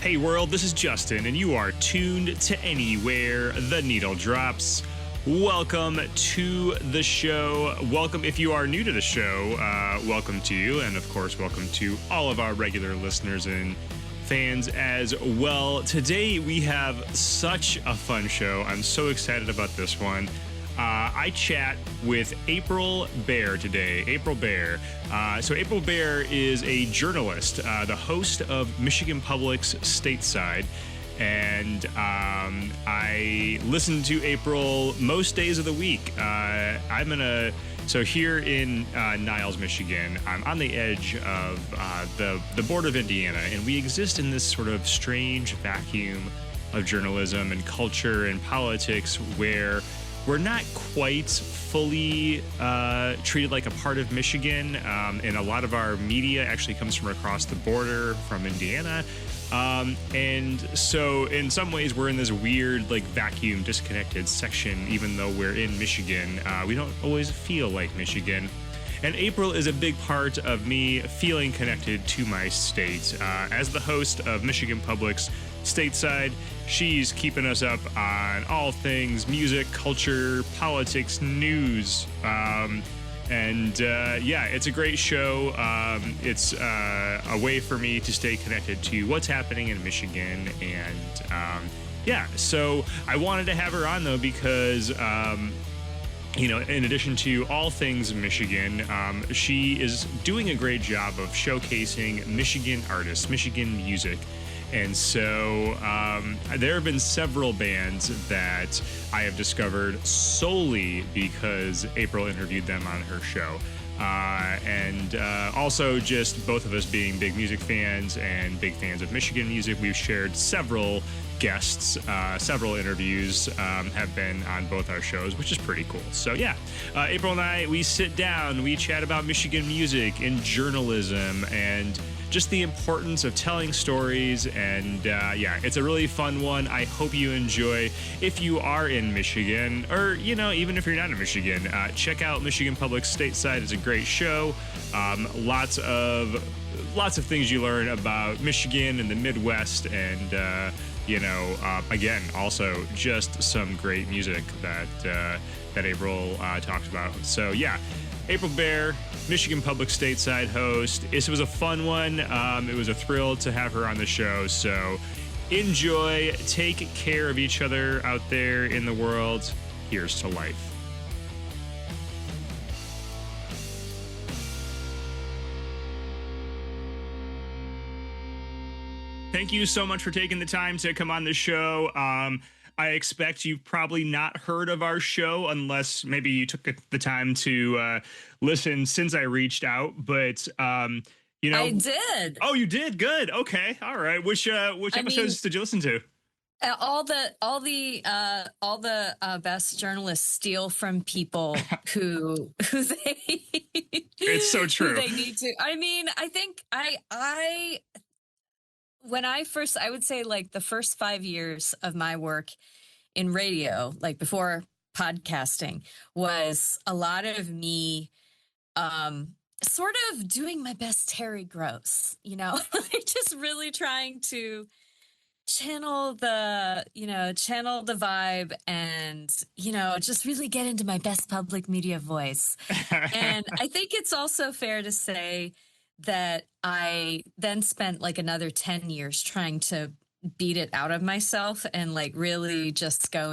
Hey world, this is Justin, and you are tuned to Anywhere the Needle Drops. Welcome to the show. Welcome if you are new to the show. Welcome to you, and of course, welcome to all of our regular listeners and fans as well. Today we have such a fun show. I'm so excited about this one. I chat with April Baer today. April Baer. So April Baer is a journalist, the host of Michigan Public's Stateside. And I listen to April most days of the week. So here in Niles, Michigan, I'm on the edge of the border of Indiana, and we exist in this sort of strange vacuum of journalism and culture and politics where we're not quite fully treated like a part of Michigan, and a lot of our media actually comes from across the border from Indiana. And so in some ways we're in this weird, like, vacuum, disconnected section, even though we're in Michigan. We don't always feel like Michigan. And April is a big part of me feeling connected to my state. As the host of Michigan Public's Stateside, she's keeping us up on all things music, culture, politics, news. It's a great show. It's a way for me to stay connected to what's happening in Michigan. And so I wanted to have her on, though, because in addition to all things Michigan, she is doing a great job of showcasing Michigan artists, Michigan music. And so there have been several bands that I have discovered solely because April interviewed them on her show. Also just both of us being big music fans and big fans of Michigan music, we've shared several guests, several interviews have been on both our shows, which is pretty cool. So April and I, we sit down, we chat about Michigan music and journalism and just the importance of telling stories, and it's a really fun one. I hope you enjoy. If you are in Michigan, or even if you're not in Michigan, check out Michigan Public Stateside. It's a great show. Lots of things you learn about Michigan and the Midwest, and again, also just some great music that April talks about. So April Baer, Michigan Public Stateside host. This was a fun one. It was a thrill to have her on the show. So enjoy, take care of each other out there in the world. Here's to life. Thank you so much for taking the time to come on the show. I expect you've probably not heard of our show unless maybe you took the time to listen since I reached out. But I did. Oh, you did? Good. Okay. All right. Which episodes did you listen to? All the best journalists steal from people who they. It's so true. Who they need to. I mean, I think when I would say, like, the first 5 years of my work in radio, like before podcasting, was a lot of me sort of doing my best Terry Gross, like just really trying to channel the vibe and, just really get into my best public media voice. And I think it's also fair to say that I then spent like another 10 years trying to beat it out of myself and like really just trying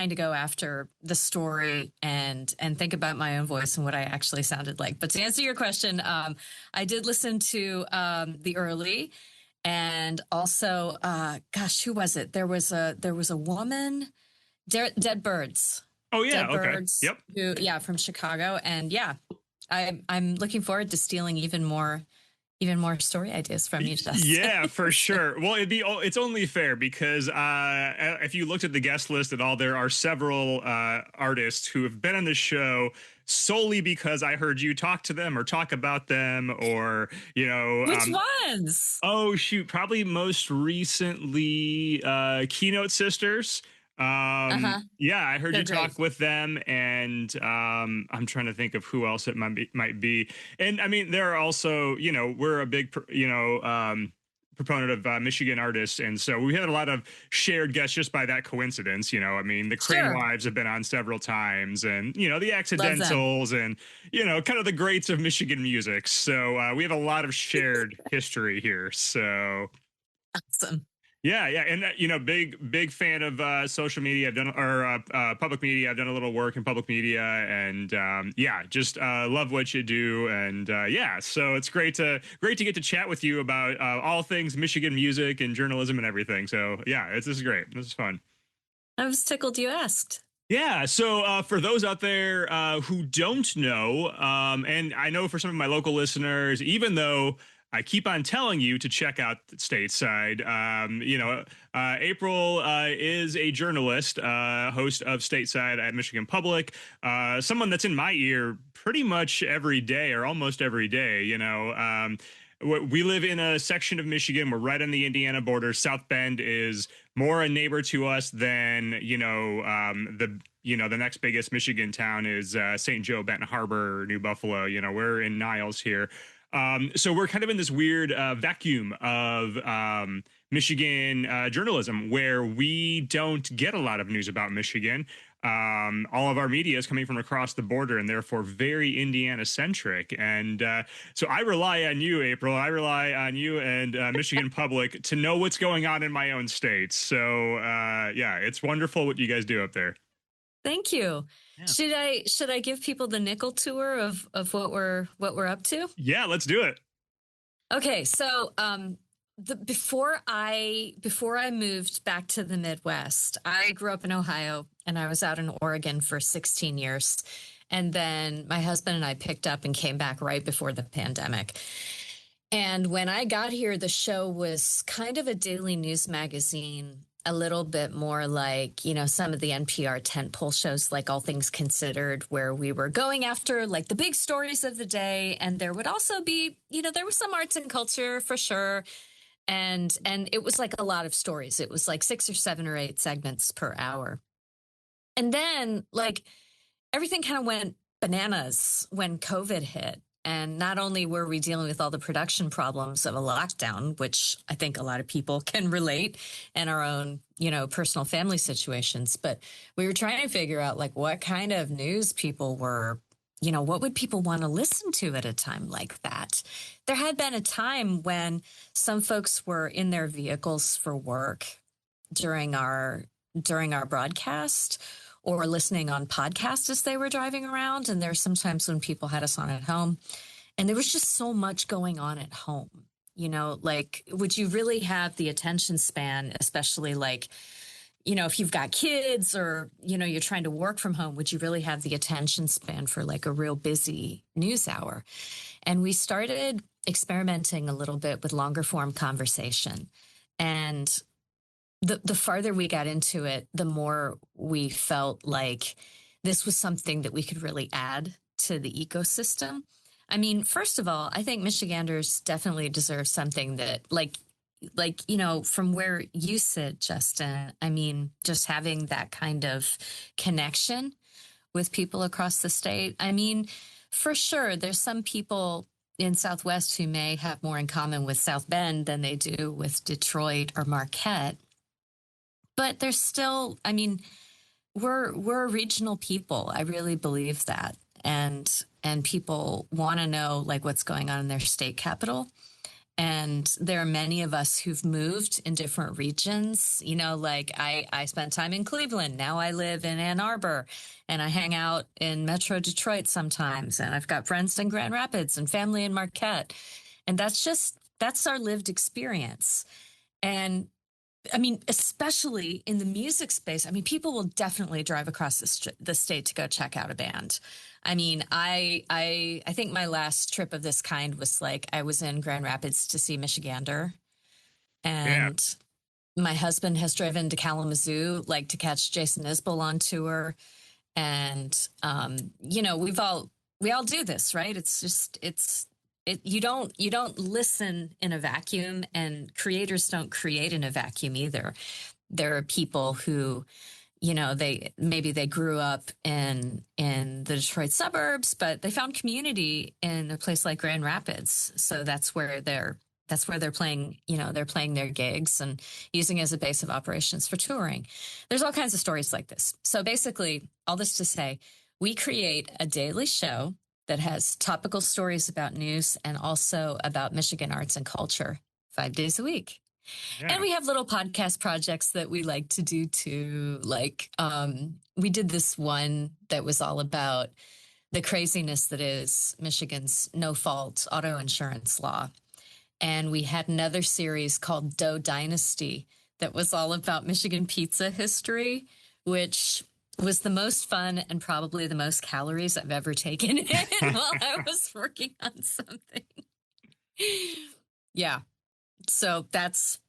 to go after the story and think about my own voice and what I actually sounded like. But to answer your question, I did listen to the early, and also, who was it? There was a woman, Dead Birds. Oh yeah, Dead okay. Birds, Yep. From Chicago, and I'm looking forward to stealing even more story ideas from you, Justin. Yeah, for sure. Well, it's only fair because if you looked at the guest list at all, there are several artists who have been on the show solely because I heard you talk to them or talk about them, or Which ones? Oh shoot, probably most recently Keynote Sisters. I heard you talk with them, and I'm trying to think of who else it might be. And I mean, there are also, we're a big, proponent of Michigan artists, and so we had a lot of shared guests just by that coincidence. I mean, the Crane Sure. Wives have been on several times, and the Love them. Accidentals, and kind of the greats of Michigan music. So we have a lot of shared history here. So Awesome. yeah, yeah, and big fan of social media. I've done or public media. I've done a little work in public media, and yeah, just love what you do, and yeah, so it's great to get to chat with you about all things Michigan music and journalism and everything. So yeah, this is great. This is fun. I was tickled you asked. Yeah, so for those out there who don't know, and I know for some of my local listeners, even though I keep on telling you to check out Stateside, April is a journalist, host of Stateside at Michigan Public, someone that's in my ear pretty much every day or almost every day. We live in a section of Michigan. We're right on the Indiana border. South Bend is more a neighbor to us than the next biggest Michigan town is St. Joe, Benton Harbor, New Buffalo. We're in Niles here. So we're kind of in this weird vacuum of Michigan journalism where we don't get a lot of news about Michigan. All of our media is coming from across the border and therefore very Indiana centric. And so I rely on you, April. I rely on you and Michigan Public to know what's going on in my own state. So yeah, it's wonderful what you guys do up there. Thank you. Yeah. Should I give people the nickel tour of what we're up to? Yeah, let's do it. Okay, so before I moved back to the Midwest, I grew up in Ohio and I was out in Oregon for 16 years. And then my husband and I picked up and came back right before the pandemic. And when I got here, the show was kind of a daily news magazine, a little bit more like, some of the NPR tentpole shows, like All Things Considered, where we were going after like the big stories of the day. And there would also be, there was some arts and culture for sure. And it was like a lot of stories. It was like 6 or 7 or 8 segments per hour. And then like everything kind of went bananas when COVID hit. And not only were we dealing with all the production problems of a lockdown, which I think a lot of people can relate, and our own, personal family situations, but we were trying to figure out like what kind of news people were, what would people want to listen to at a time like that? There had been a time when some folks were in their vehicles for work during our broadcast, or listening on podcasts as they were driving around. And there's sometimes when people had us on at home, and there was just so much going on at home. Like, would you really have the attention span, especially like, if you've got kids or, you're trying to work from home, would you really have the attention span for like a real busy news hour? And we started experimenting a little bit with longer form conversation. And the farther we got into it, the more we felt like this was something that we could really add to the ecosystem. I mean, first of all, I think Michiganders definitely deserve something that like, from where you sit, Justin, I mean, just having that kind of connection with people across the state. I mean, for sure, there's some people in Southwest who may have more in common with South Bend than they do with Detroit or Marquette. But there's still, I mean, we're a regional people. I really believe that. And people want to know like what's going on in their state capital. And there are many of us who've moved in different regions. Like I spent time in Cleveland. Now I live in Ann Arbor and I hang out in Metro Detroit sometimes. And I've got friends in Grand Rapids and family in Marquette. And that's our lived experience. And I mean, especially in the music space, I mean, people will definitely drive across the state to go check out a band. I mean, I think my last trip of this kind was like I was in Grand Rapids to see Michigander, and my husband has driven to Kalamazoo like to catch Jason Isbell on tour, and we all do this, right? You don't listen in a vacuum, and creators don't create in a vacuum either. There are people who, they grew up in the Detroit suburbs, but they found community in a place like Grand Rapids. So that's where their That's where they're playing, they're playing their gigs and using it as a base of operations for touring. There's all kinds of stories like this. So basically, all this to say, we create a daily show that has topical stories about news and also about Michigan arts and culture 5 days a week. And Yeah. we have little podcast projects that we like to do too. Like we did this one that was all about the craziness that is Michigan's no fault auto insurance law. And we had another series called Dough Dynasty that was all about Michigan pizza history, which was the most fun and probably the most calories I've ever taken in while I was working on something. Yeah. So that's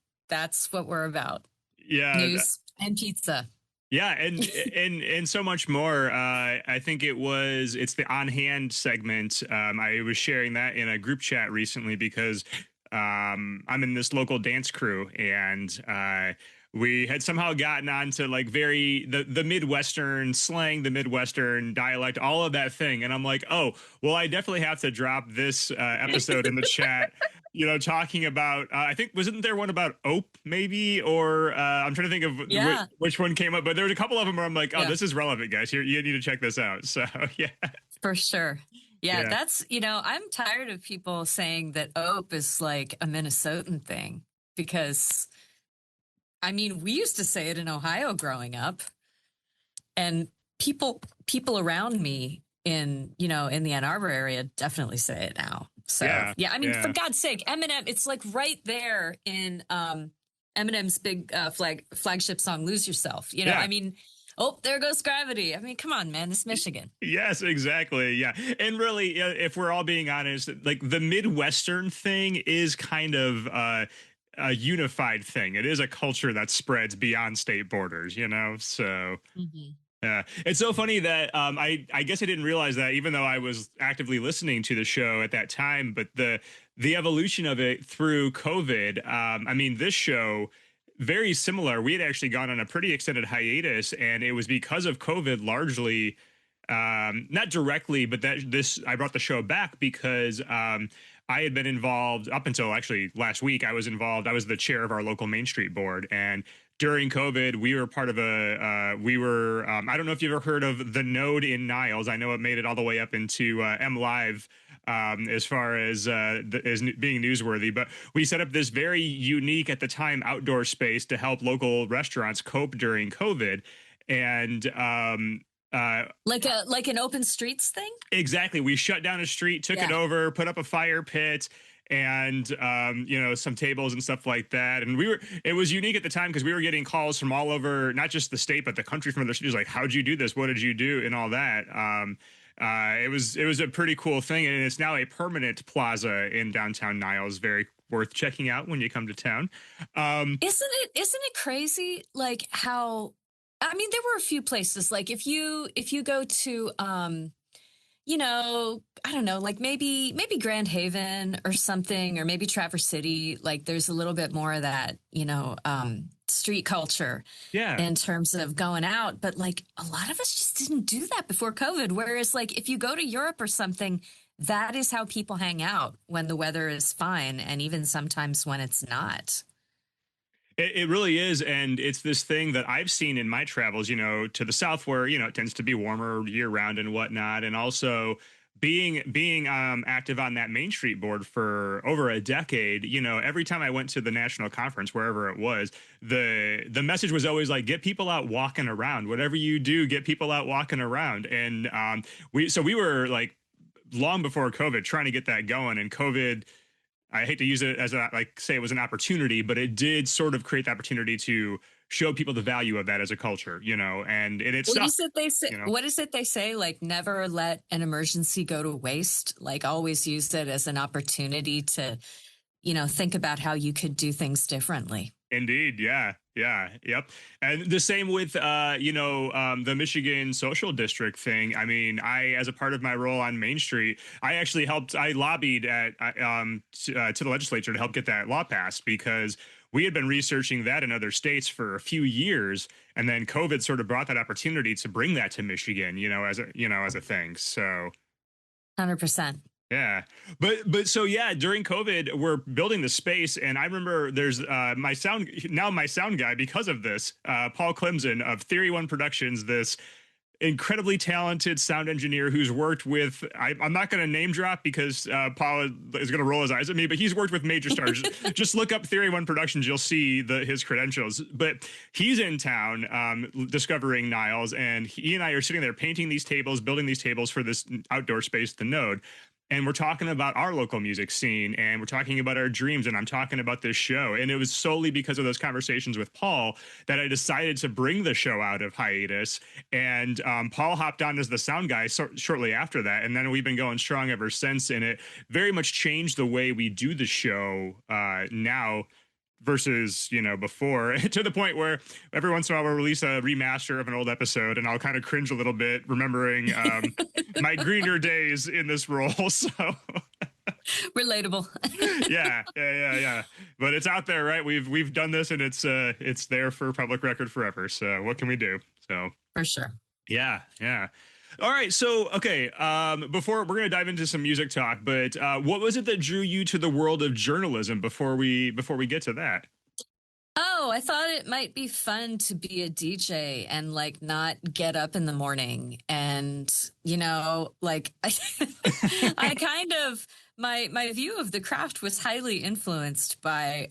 what we're about. Yeah. News and pizza. Yeah, and so much more. I think it's the on hand segment. I was sharing that in a group chat recently because I'm in this local dance crew, and we had somehow gotten onto like the Midwestern slang, the Midwestern dialect, all of that thing. And I'm like, oh, well, I definitely have to drop this episode in the chat. Talking about, I think, wasn't there one about Ope maybe? Or I'm trying to think of Yeah. which one came up, but there was a couple of them where I'm like, oh, Yeah. this is relevant, guys. Here, you need to check this out. So, yeah. For sure. Yeah, Yeah. that's, I'm tired of people saying that Ope is like a Minnesotan thing because, I mean, we used to say it in Ohio growing up, and people around me in the Ann Arbor area definitely say it now. So, yeah, I mean, for God's sake, Eminem, it's like right there in Eminem's big flagship song, Lose Yourself. Yeah. I mean, oh, there goes gravity. I mean, come on, man, it's Michigan. Yes, exactly. Yeah. And really, if we're all being honest, like the Midwestern thing is kind of a unified thing. It is a culture that spreads beyond state borders, So yeah, it's so funny that I guess I didn't realize that, even though I was actively listening to the show at that time, but the evolution of it through COVID. I mean, this show, very similar. We had actually gone on a pretty extended hiatus, and it was because of COVID largely, not directly, but I brought the show back because I had been involved up until actually last week. I was the chair of our local Main Street board, and during COVID, we were part of I don't know if you've ever heard of the Node in Niles. I know it made it all the way up into M Live as far as being newsworthy. But we set up this very unique at the time outdoor space to help local restaurants cope during COVID. And like an open streets thing. Exactly. We shut down a street, took it over, put up a fire pit, and some tables and stuff like that. And it was unique at the time because we were getting calls from all over, not just the state but the country, from other cities, like, how'd you do this, what did you do, and all that. It was a pretty cool thing, and it's now a permanent plaza in downtown Niles, very worth checking out when you come to town. Isn't it crazy, like how, I mean, there were a few places, like if you go to I don't know, like maybe Grand Haven or something, or maybe Traverse City. Like there's a little bit more of that, street culture in terms of going out. But like a lot of us just didn't do that before COVID. Whereas like if you go to Europe or something, that is how people hang out when the weather is fine. And even sometimes when it's not. It really is. And it's this thing that I've seen in my travels, to the South, where, it tends to be warmer year round and whatnot. And also being active on that Main Street board for over a decade, every time I went to the national conference, wherever it was, the message was always like, get people out walking around. Whatever you do, get people out walking around. And we were like, long before COVID, trying to get that going. And COVID, I hate to use it as say it was an opportunity, but it did sort of create the opportunity to show people the value of that as a culture, and it's what is it they say? Like, never let an emergency go to waste. Like, always use it as an opportunity to, think about how you could do things differently. Indeed. Yeah. Yep. And the same with, the Michigan Social District thing. I mean, as a part of my role on Main Street, I lobbied to the legislature to help get that law passed, because we had been researching that in other states for a few years. And then COVID sort of brought that opportunity to bring that to Michigan, as a thing. So 100%. Yeah. But so yeah, during COVID, we're building the space, and I remember there's my sound guy because of this, Paul Clemson of Theory One Productions, this incredibly talented sound engineer who's worked with I'm not going to name drop because Paul is going to roll his eyes at me, but he's worked with major stars. Just look up Theory One Productions, you'll see his credentials. But he's in town discovering Niles, and he and I are sitting there painting these tables, building these tables for this outdoor space, the Node. And we're talking about our local music scene, and we're talking about our dreams, and I'm talking about this show. And it was solely because of those conversations with Paul that I decided to bring the show out of hiatus. And Paul hopped on as the sound guy shortly after that, and then we've been going strong ever since. And it very much changed the way we do the show now versus before, to the point where every once in a while we'll release a remaster of an old episode, and I'll kind of cringe a little bit remembering my greener days in this role. So relatable. yeah, but it's out there, right? We've done this, and it's there for public record forever, so what can we do? So for sure. Yeah. All right, so okay, before we're going to dive into some music talk, but what was it that drew you to the world of journalism before we get to that? Oh, I thought it might be fun to be a DJ and like not get up in the morning and like I kind of my view of the craft was highly influenced by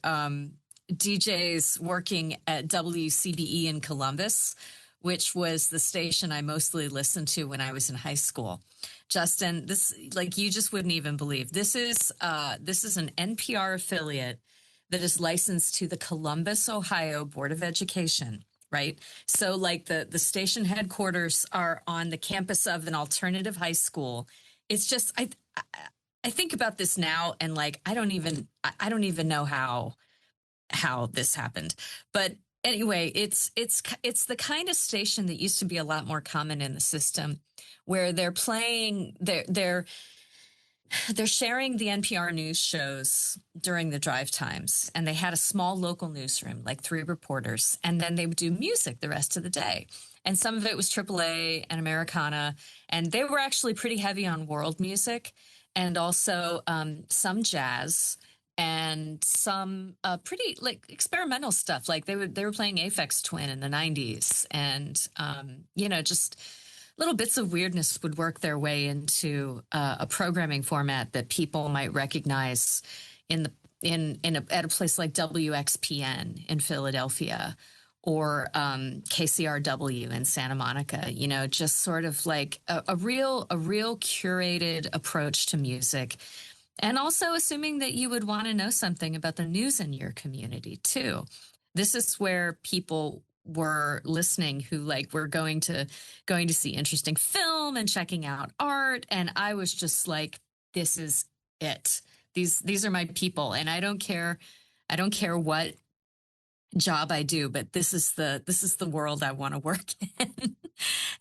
DJs working at WCBE in Columbus, which was the station I mostly listened to when I was in high school. Justin, this, like, you just wouldn't even believe. This is an NPR affiliate that is licensed to the Columbus, Ohio Board of Education, right? So like the station headquarters are on the campus of an alternative high school. It's just, I think about this now, and like, I don't even know how this happened, but anyway, it's the kind of station that used to be a lot more common in the system, where they're sharing the NPR news shows during the drive times, and they had a small local newsroom, like 3 reporters, and then they would do music the rest of the day. And some of it was AAA and Americana, and they were actually pretty heavy on world music, and also some jazz, and some pretty like experimental stuff. Like they were playing Aphex Twin in the 90s, and just little bits of weirdness would work their way into a programming format that people might recognize at a place like WXPN in Philadelphia, or KCRW in Santa Monica. Just sort of like a real curated approach to music. And also assuming that you would want to know something about the news in your community too. This is where people were listening who like were going to see interesting film and checking out art. And I was just like, this is it. These are my people. And I don't care what job I do, but this is the world I want to work in.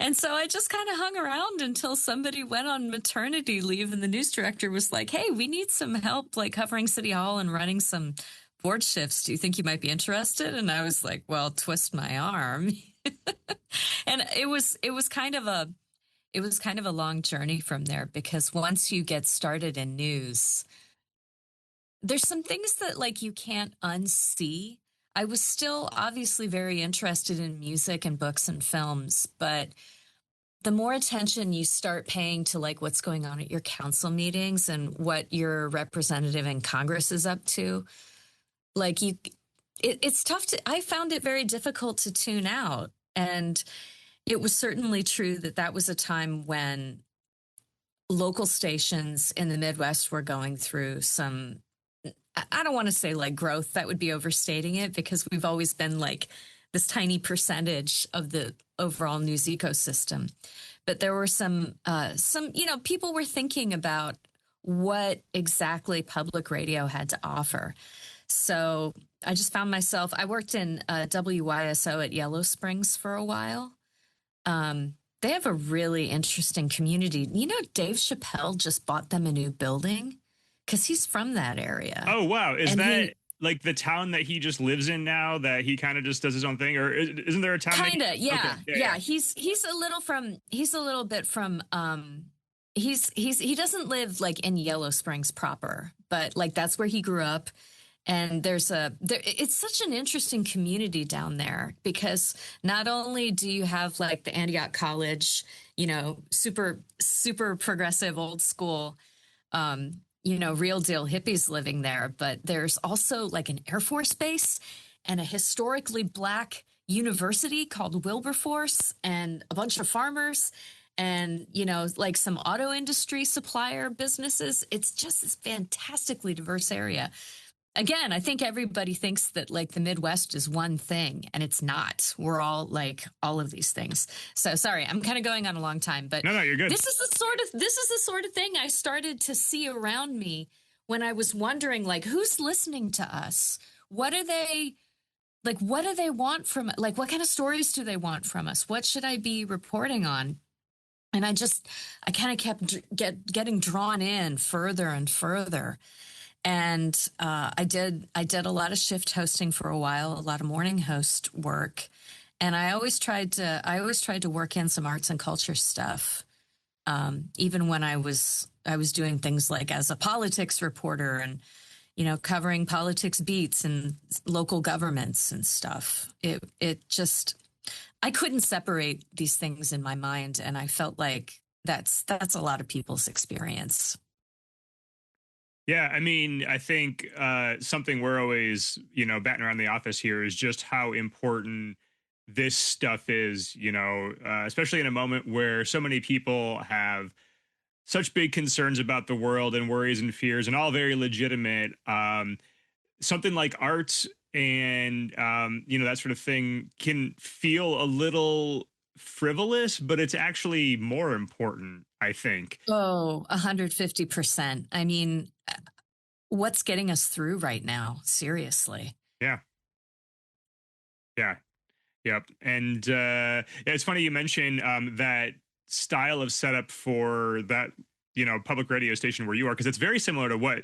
And so I just kind of hung around until somebody went on maternity leave, and the news director was like, hey, we need some help like covering City Hall and running some board shifts. Do you think you might be interested? And I was like, well, twist my arm. And it was kind of a long journey from there, because once you get started in news, there's some things that like you can't unsee. I was still obviously very interested in music and books and films, but the more attention you start paying to like what's going on at your council meetings and what your representative in Congress is up to, like it's tough I found it very difficult to tune out. And it was certainly true that was a time when local stations in the Midwest were going through some, I don't want to say like growth, that would be overstating it, because we've always been like this tiny percentage of the overall news ecosystem. But there were some people were thinking about what exactly public radio had to offer. So I just found myself, I worked in WYSO at Yellow Springs for a while. They have a really interesting community. Dave Chappelle just bought them a new building because he's from that area. Oh, wow. Is that like the town that he just lives in now, that he kind of just does his own thing? Or isn't there a town? Kind of, yeah. Okay. Yeah. He's a little bit from he doesn't live like in Yellow Springs proper, but like that's where he grew up. And it's such an interesting community down there because not only do you have like the Antioch College, super progressive old school, real deal hippies living there, but there's also like an Air Force base and a historically Black university called Wilberforce and a bunch of farmers and, like some auto industry supplier businesses. It's just this fantastically diverse area. Again, I think everybody thinks that like the Midwest is one thing, and it's not. We're all like all of these things. So sorry, I'm kind of going on a long time, but No, you're good. This is the sort of thing I started to see around me when I was wondering, like, who's listening to us? What do they like? What do they want from like? What kind of stories do they want from us? What should I be reporting on? And I kind of kept getting drawn in further and further. And I did a lot of shift hosting for a while, a lot of morning host work, and I always tried to work in some arts and culture stuff, even when I was doing things like as a politics reporter and covering politics beats and local governments and stuff. It just I couldn't separate these things in my mind, and I felt like that's a lot of people's experience. Yeah, I mean, I think something we're always, batting around the office here is just how important this stuff is, especially in a moment where so many people have such big concerns about the world and worries and fears, and all very legitimate. Something like arts and, that sort of thing can feel a little frivolous, but it's actually more important, I think. Oh, 150%. I mean, what's getting us through right now? Seriously. Yeah. Yeah. Yep. And yeah, it's funny you mentioned that style of setup for that, public radio station where you are, because it's very similar to what,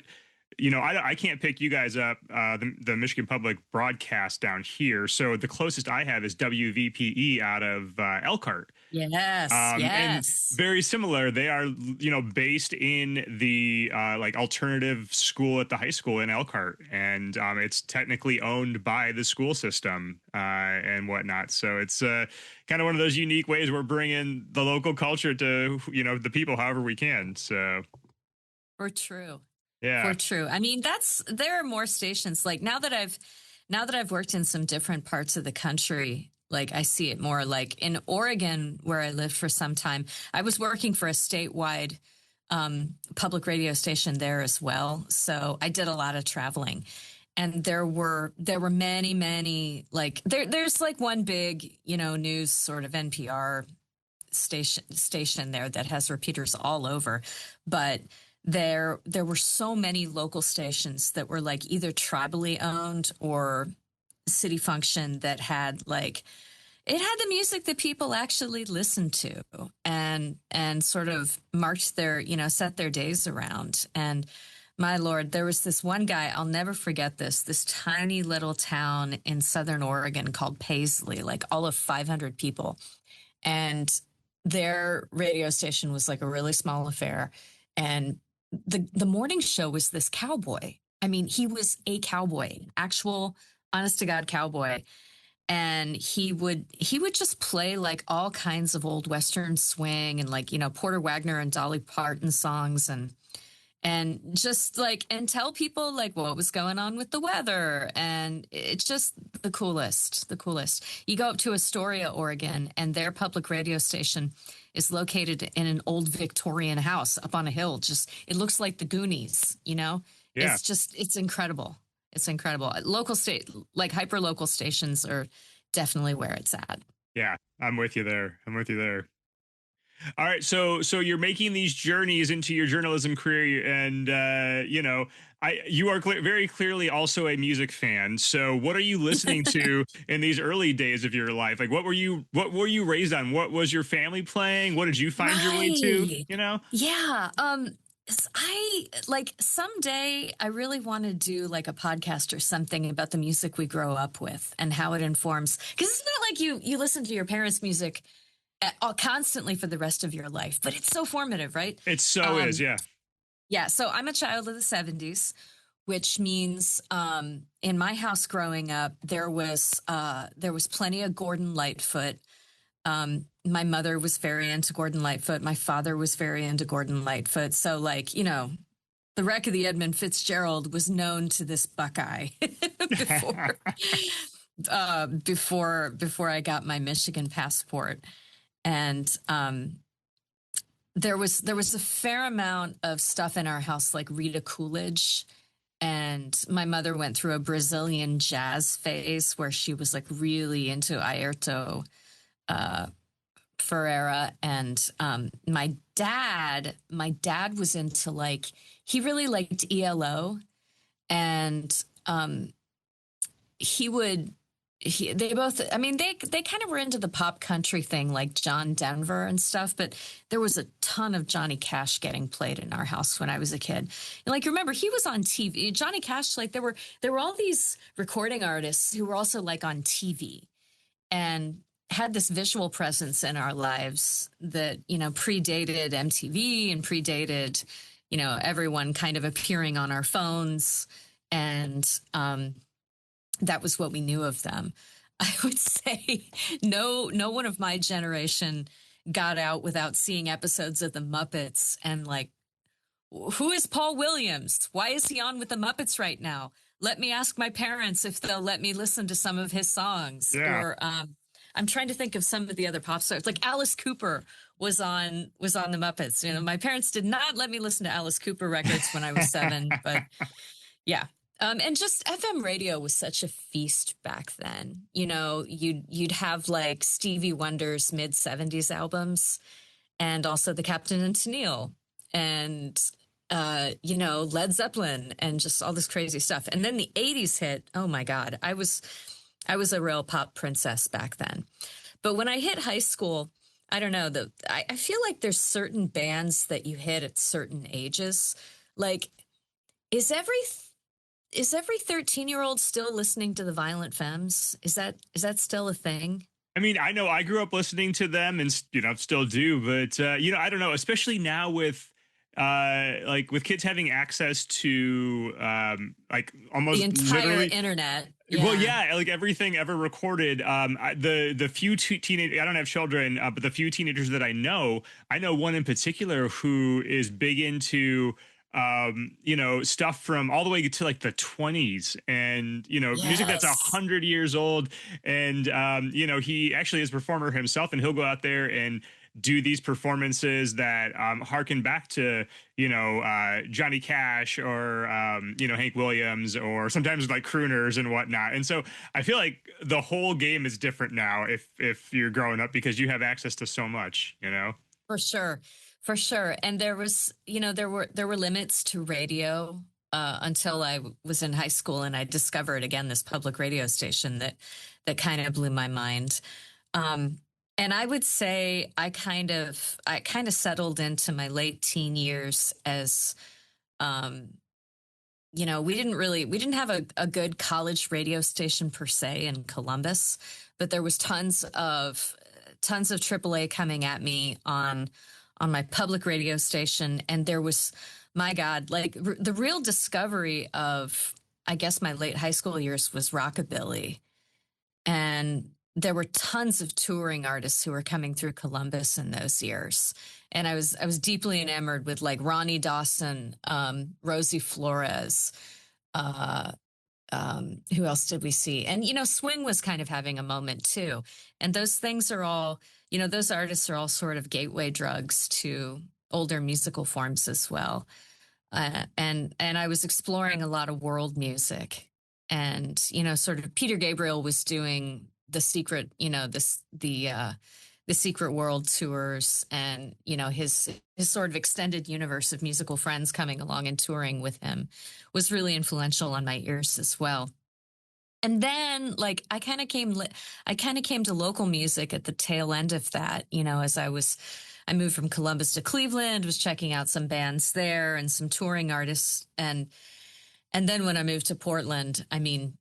I can't pick you guys up, the Michigan Public broadcast down here. So the closest I have is WVPE out of Elkhart. Yes, And yes. very similar. They are, based in the like alternative school at the high school in Elkhart, and it's technically owned by the school system and whatnot. So it's kind of one of those unique ways we're bringing the local culture to the people, however we can. So For true. For yeah, true. I mean, there are more stations like now that I've worked in some different parts of the country, like I see it more like in Oregon where I lived for some time. I was working for a statewide public radio station there as well. So I did a lot of traveling. And there were many like there's like one big, news sort of NPR station there that has repeaters all over, but there were so many local stations that were like either tribally owned or city function that had like it had the music that people actually listened to and sort of marked their set their days around. And my lord, there was this one guy, I'll never forget this tiny little town in southern Oregon called Paisley, like all of 500 people, and their radio station was like a really small affair. And the morning show was this cowboy. I mean, he was a cowboy, actual honest to God cowboy. And he would just play like all kinds of old Western swing and like, Porter Wagner and Dolly Parton songs and just like and tell people like what was going on with the weather. And it's just the coolest. You go up to Astoria, Oregon, and their public radio station is located in an old Victorian house up on a hill. Just it looks like the Goonies. yeah, It's incredible. It's incredible. Local state like hyper local stations are definitely where it's at. yeah. I'm with you there. All right, so you're making these journeys into your journalism career, and you are very clearly also a music fan. So, what are you listening to in these early days of your life? Like, what were you raised on? What was your family playing? What did you find your way to? Right. Yeah. I like someday I really want to do like a podcast or something about the music we grow up with and how it informs. Because it's not like you listen to your parents' music constantly for the rest of your life. But it's so formative, right? It so is, Um, yeah. yeah. So I'm a child of the 70s, which means in my house growing up, there was plenty of Gordon Lightfoot. My mother was very into Gordon Lightfoot. My father was very into Gordon Lightfoot. So, like, the wreck of the Edmund Fitzgerald was known to this Buckeye before before I got my Michigan passport. And there was a fair amount of stuff in our house, like Rita Coolidge. And my mother went through a Brazilian jazz phase where she was like really into Airto Ferreira. And my dad was into, like, he really liked ELO. And he would they both, I mean, they kind of were into the pop country thing, like John Denver and stuff, but there was a ton of Johnny Cash getting played in our house when I was a kid. And, like, remember, he was on TV. Johnny Cash, like, there were all these recording artists who were also, like, on TV and had this visual presence in our lives that, predated MTV and predated, everyone kind of appearing on our phones. And that was what we knew of them. I would say no one of my generation got out without seeing episodes of the Muppets and, like, who is Paul Williams? Why is he on with the Muppets right now? Let me ask my parents if they'll let me listen to some of his songs. Yeah. Or I'm trying to think of some of the other pop stars. Like Alice Cooper was on the Muppets. My parents did not let me listen to Alice Cooper records when I was 7, but yeah. And just FM radio was such a feast back then. You'd have, like, Stevie Wonder's mid-70s albums, and also the Captain and Tennille, and Led Zeppelin, and just all this crazy stuff. And then the 80s hit. Oh my God. I was a real pop princess back then. But when I hit high school, I don't know, I feel like there's certain bands that you hit at certain ages. Like, is every 13-year-old still listening to the Violent Femmes? Is that still a thing? I mean, I know I grew up listening to them and, still do, but, I don't know, especially now with, like, with kids having access to, like, The almost entire literally. internet. Well, Yeah. yeah, like everything ever recorded. The few teenage, I don't have children, but the few teenagers that I know one in particular who is big into, stuff from all the way to, like, the 20s, and, music that's Yes. 100 years old. And, he actually is a performer himself, and he'll go out there and do these performances that harken back to, Johnny Cash, or, Hank Williams, or sometimes, like, crooners and whatnot. And so I feel like the whole game is different now if you're growing up, because you have access to so much. For sure. For sure. And there were limits to radio until I was in high school, and I discovered again this public radio station that kind of blew my mind. Um, and I would say I kind of settled into my late teen years as um, we didn't have a good college radio station per se in Columbus, but there was tons of AAA coming at me on my public radio station. And there was, my God, like, the real discovery of, I guess, my late high school years was rockabilly. And there were tons of touring artists who were coming through Columbus in those years. And I was deeply enamored with, like, Ronnie Dawson, Rosie Flores, uh, who else did we see? And, swing was kind of having a moment too. And those things are all, those artists are all sort of gateway drugs to older musical forms as well. And I was exploring a lot of world music, and, sort of Peter Gabriel was doing the secret, the secret world tours, and, his sort of extended universe of musical friends coming along and touring with him was really influential on my ears as well. And then, like, I kind of came to local music at the tail end of that, as I moved from Columbus to Cleveland, was checking out some bands there and some touring artists. And then when I moved to Portland, I mean,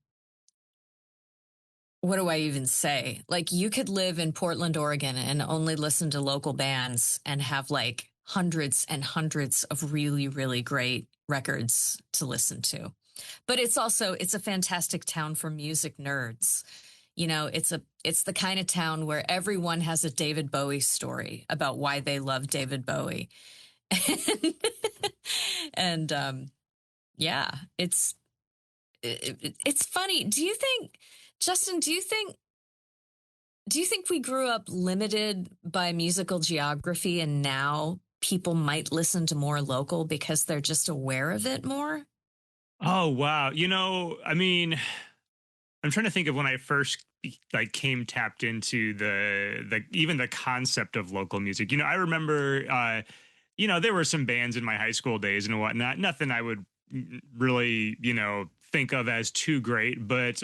what do I even say? Like, you could live in Portland, Oregon, and only listen to local bands and have like hundreds and hundreds of really, really great records to listen to. But it's a fantastic town for music nerds. It's the kind of town where everyone has a David Bowie story about why they love David Bowie. And yeah, it's funny. Justin, do you think we grew up limited by musical geography and now people might listen to more local because they're just aware of it more? Oh wow. I mean, I'm trying to think of when I first like came tapped into the even the concept of local music. I remember there were some bands in my high school days and whatnot. Nothing I would really, think of as too great. But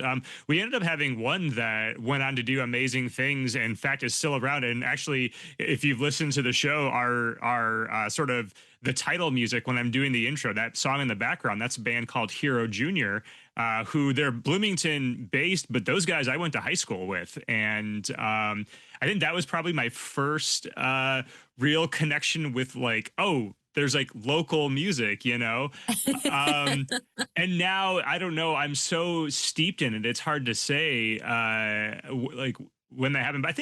we ended up having one that went on to do amazing things. And in fact, is still around. And actually, if you've listened to the show, our sort of the title music when I'm doing the intro, that song in the background, that's a band called Hero Junior. Who they're Bloomington based, but those guys I went to high school with. And I think that was probably my first real connection with like, oh, there's like local music, um, and now I don't know. I'm so steeped in it. It's hard to say like when that happened. But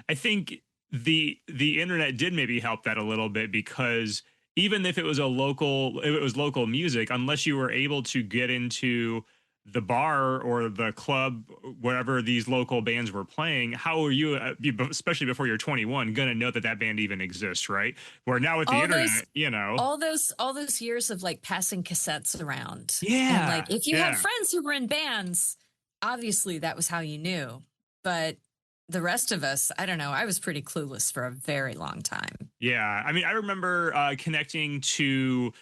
I think the internet did maybe help that a little bit because even if it was local music, unless you were able to get into the bar or the club wherever these local bands were playing, how are you, especially before you're 21, going to know that that band even exists, right? Where now with the all those internet, you know. all those years of like passing cassettes around, and like Yeah, if you had yeah. friends who were in bands, obviously that was how you knew. But the rest of us, I don't know, I was pretty clueless for a very long time. Yeah, I mean, I remember connecting to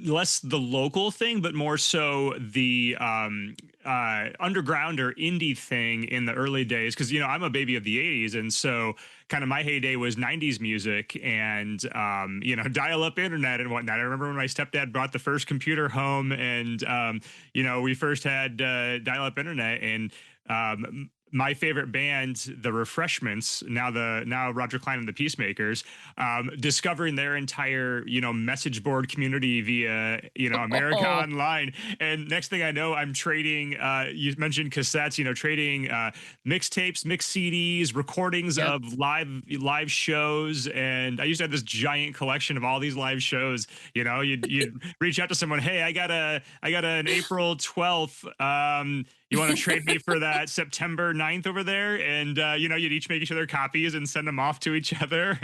less the local thing, but more so the underground or indie thing in the early days. Because I'm a baby of the '80s, and so kind of my heyday was '90s music and dial-up internet and whatnot. I remember when my stepdad brought the first computer home, and we first had dial-up internet and. My favorite band, the Refreshments, now Roger Klein and the Peacemakers, discovering their entire message board community via America Oh, Online, and next thing I know, I'm trading. You mentioned cassettes, trading mixtapes, mix CDs, recordings yep. of live shows, and I used to have this giant collection of all these live shows. You'd reach out to someone, hey, I got an April 12th. You want to trade me for that September 9th over there? And, you'd each make each other copies and send them off to each other.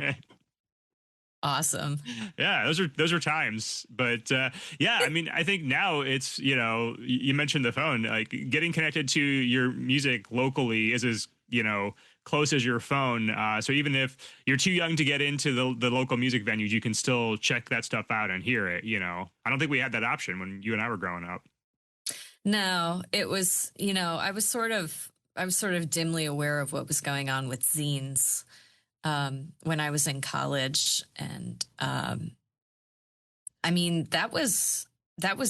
Awesome. Yeah, those are times. But yeah, I mean, I think now it's, you mentioned the phone, like getting connected to your music locally is as, close as your phone. So even if you're too young to get into the local music venues, you can still check that stuff out and hear it. I don't think we had that option when you and I were growing up. No, it was, I was sort of dimly aware of what was going on with zines when I was in college. And I mean, that was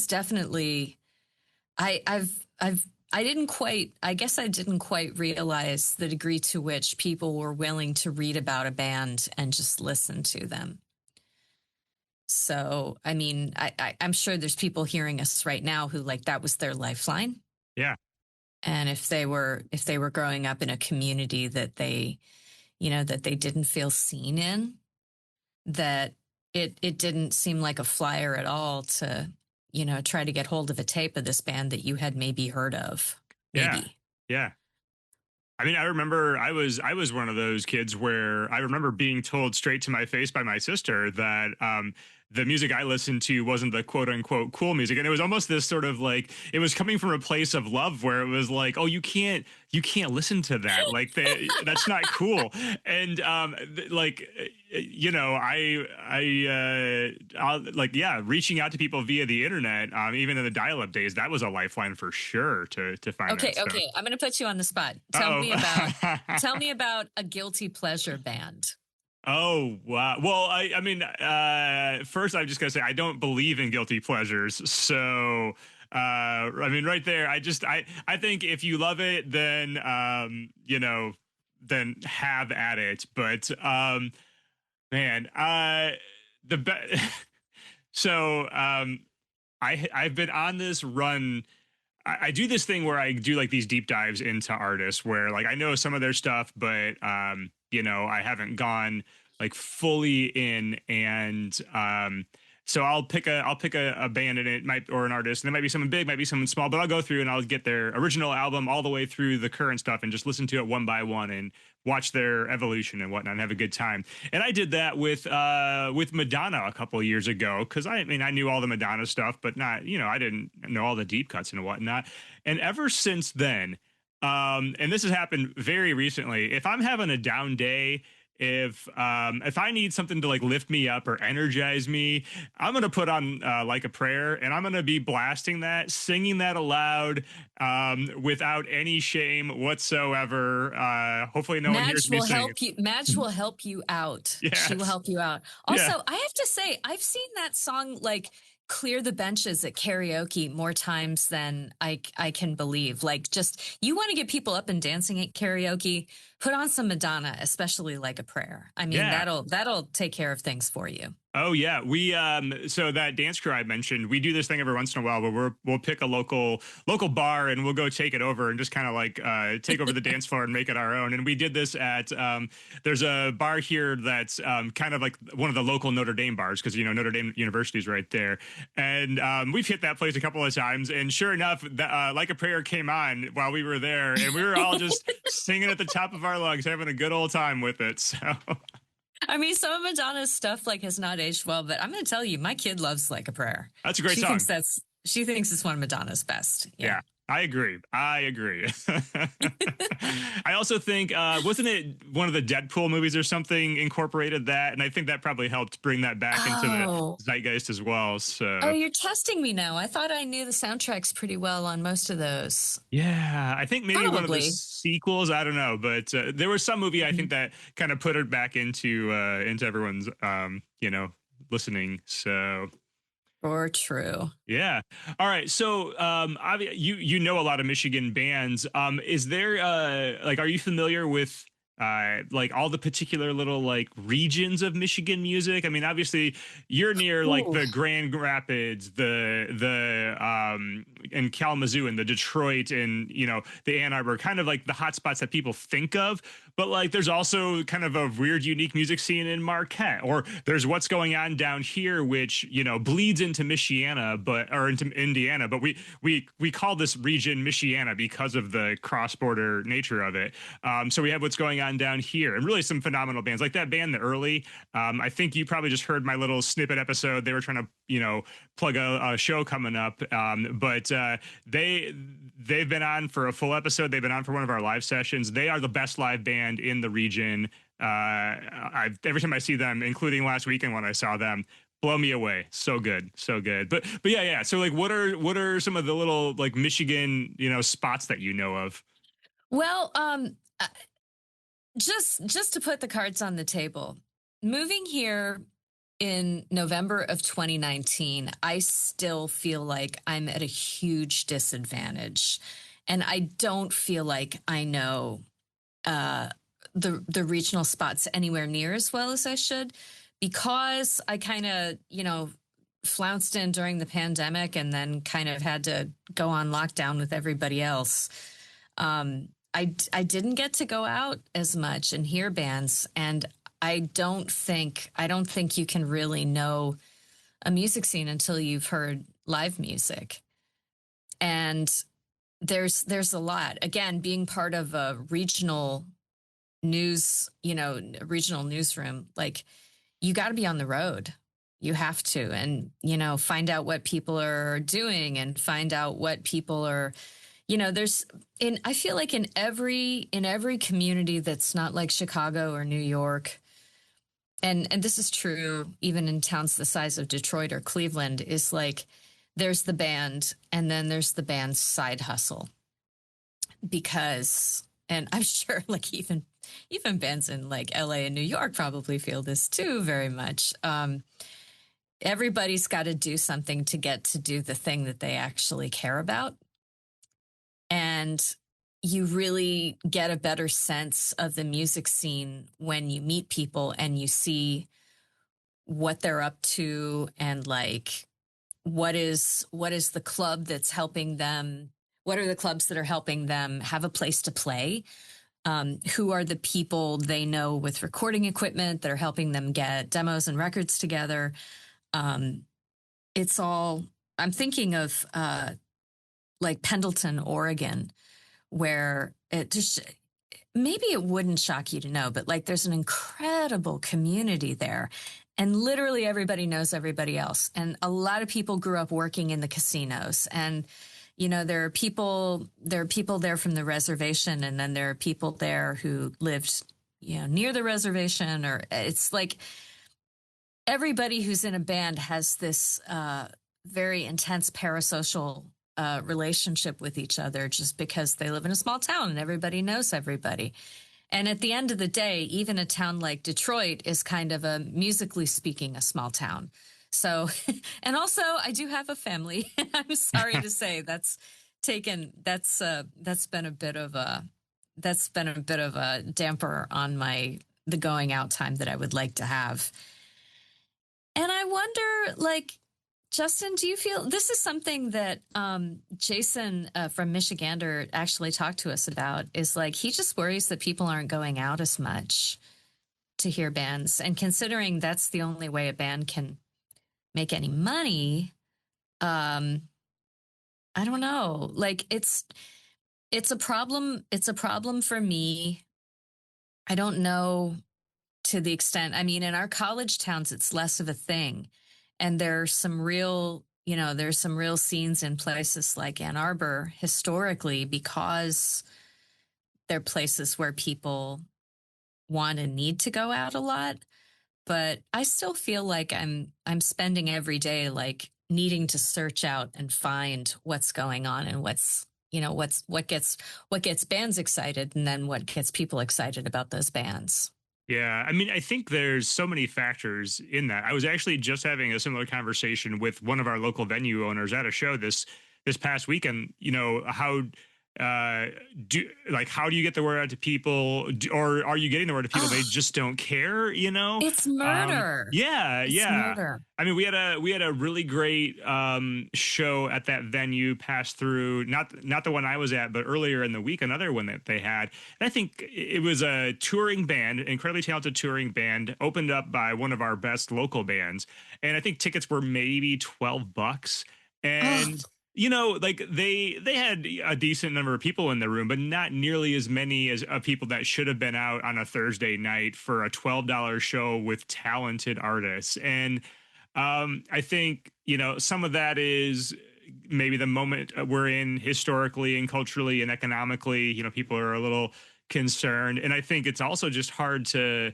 definitely, I, I didn't quite, I guess I didn't quite realize the degree to which people were willing to read about a band and just listen to them. So, I mean, I'm sure there's people hearing us right now who like that was their lifeline. Yeah. And if they were growing up in a community that they didn't feel seen in, that it didn't seem like a flyer at all to, try to get hold of a tape of this band that you had maybe heard of. Yeah. Maybe. Yeah. I mean, I remember I was one of those kids where I remember being told straight to my face by my sister that the music I listened to wasn't the quote unquote cool music, and it was almost this sort of like it was coming from a place of love where it was like, oh, you can't listen to that, like that's not cool, and like I'll, like yeah, reaching out to people via the internet, even in the dial-up days, that was a lifeline for sure to find Okay, that stuff. okay. I'm going to put you on the spot. Tell Oh. me about tell me about a guilty pleasure band. Oh wow. Well, I mean, first I'm just gonna say I don't believe in guilty pleasures. So I mean, right there, I think if you love it, then, then have at it. But, man, the be- so, I've been on this run. I do this thing where I do like these deep dives into artists where like I know some of their stuff, but I haven't gone like fully in, and so I'll pick a band, and it might, or an artist, and it might be someone big, might be someone small, but I'll go through and I'll get their original album all the way through the current stuff and just listen to it one by one and watch their evolution and whatnot and have a good time. And I did that with Madonna a couple of years ago, because I mean I knew all the Madonna stuff, but not, I didn't know all the deep cuts and whatnot. And ever since then, and this has happened very recently, if I'm having a down day, if I need something to like lift me up or energize me, I'm gonna put on Like a Prayer, and I'm gonna be blasting that, singing that aloud, without any shame whatsoever. Hopefully, no one hears me sing. Madge will help you out. She will Yes, help you out. yeah. Also, I have to say, I've seen that song like clear the benches at karaoke more times than I can believe. Like, just you want to get people up and dancing at karaoke, put on some Madonna, especially Like a Prayer. I mean, Yeah. that'll take care of things for you. Oh yeah, we so that dance crew I mentioned, we do this thing every once in a while where we'll pick a local bar and we'll go take it over and just kind of like take over the dance floor and make it our own. And we did this at there's a bar here that's kind of like one of the local Notre Dame bars, because Notre Dame University is right there, and we've hit that place a couple of times. And sure enough, Like a Prayer came on while we were there, and we were all just singing at the top of our lungs, having a good old time with it. So. I mean, some of Madonna's stuff like has not aged well, but I'm going to tell you, my kid loves Like a Prayer. That's a great She song. thinks she thinks it's one of Madonna's best. Yeah, I agree. I also think, wasn't it one of the Deadpool movies or something incorporated that? And I think that probably helped bring that back into the Oh. zeitgeist as well. Oh, So, you're testing me now. I thought I knew the soundtracks pretty well on most of those. yeah, I think maybe one of the Probably. sequels. I don't know, but there was some movie I Mhm. think that kind of put it back into everyone's listening. So. Or true. Yeah. All right. So, you know a lot of Michigan bands. Is there like, are you familiar with like all the particular little like regions of Michigan music? I mean, obviously you're near like Ooh. the Grand Rapids, and Kalamazoo and the Detroit and the Ann Arbor, kind of like the hot spots that people think of. But like there's also kind of a weird, unique music scene in Marquette, or there's what's going on down here, which bleeds into Michiana, or into Indiana. But we call this region Michiana because of the cross-border nature of it. So we have what's going on down here, and really some phenomenal bands like that band, The Early. I think you probably just heard my little snippet episode. They were trying to plug a show coming up, but they've been on for a full episode. They've been on for one of our live sessions. They are the best live band in the region. Every time I see them, including last weekend when I saw them, blow me away. So good, so good. But yeah. So like, what are some of the little like Michigan spots that you know of? Well, just to put the cards on the table, moving here in November of 2019, I still feel like I'm at a huge disadvantage, and I don't feel like I know uh, the regional spots anywhere near as well as I should, because I kind of flounced in during the pandemic and then kind of had to go on lockdown with everybody else. I didn't get to go out as much and hear bands, and I don't think you can really know a music scene until you've heard live music. And there's a lot. Again, being part of a regional regional newsroom, like you got to be on the road. You have to, and find out what people are doing and find out what people are there's I feel like in every community that's not like Chicago or New York, and this is true even in towns the size of Detroit or Cleveland, is like there's the band and then there's the band's side hustle. Because, and I'm sure like even bands in like LA and New York probably feel this too very much. everybody's got to do something to get to do the thing that they actually care about. And you really get a better sense of the music scene when you meet people and you see what they're up to, and like what is the club that's helping them, what are the clubs that are helping them have a place to play, who are the people they know with recording equipment that are helping them get demos and records together. um, it's all, I'm thinking of like Pendleton, Oregon, where it just, maybe it wouldn't shock you to know, but like there's an incredible community there. And literally everybody knows everybody else. And a lot of people grew up working in the casinos. And, you know, there are people there from the reservation, and then there are people there who lived, you know, near the reservation, or it's like everybody who's in a band has this very intense parasocial relationship with each other, just because they live in a small town and everybody knows everybody. And at the end of the day, even a town like Detroit is kind of a, musically speaking, a small town. So, and also I do have a family. I'm sorry to say that's been a bit of a, damper on the going out time that I would like to have. And I wonder, like, Justin, do you feel this is something that Jason from Michigander actually talked to us about? Is like he just worries that people aren't going out as much to hear bands, and considering that's the only way a band can make any money, um, I don't know. Like it's a problem. It's a problem for me. I don't know to the extent, I mean, in our college towns, it's less of a thing. And there's some real, you know, there's some real scenes in places like Ann Arbor historically, because they're places where people want and need to go out a lot. But I still feel like I'm spending every day like needing to search out and find what's going on, and what's, you know, what gets bands excited, and then what gets people excited about those bands. Yeah, I mean, I think there's so many factors in that. I was actually just having a similar conversation with one of our local venue owners at a show this past weekend. You know, uh how do you get the word out to people? Or are you getting the word to people? They Oh, just don't care, you know? it's murder. Yeah, It's yeah. murder. I mean, we had a really great show at that venue pass through, not the one I was at, but earlier in the week, another one that they had. And I think it was a touring band, incredibly talented touring band, opened up by one of our best local bands. And I think tickets were maybe $12. Oh, And you know, like they had a decent number of people in the room, but not nearly as many as people that should have been out on a Thursday night for a $12 show with talented artists. And I think, you know, some of that is maybe the moment we're in historically and culturally and economically. You know, people are a little concerned. And I think it's also just hard to,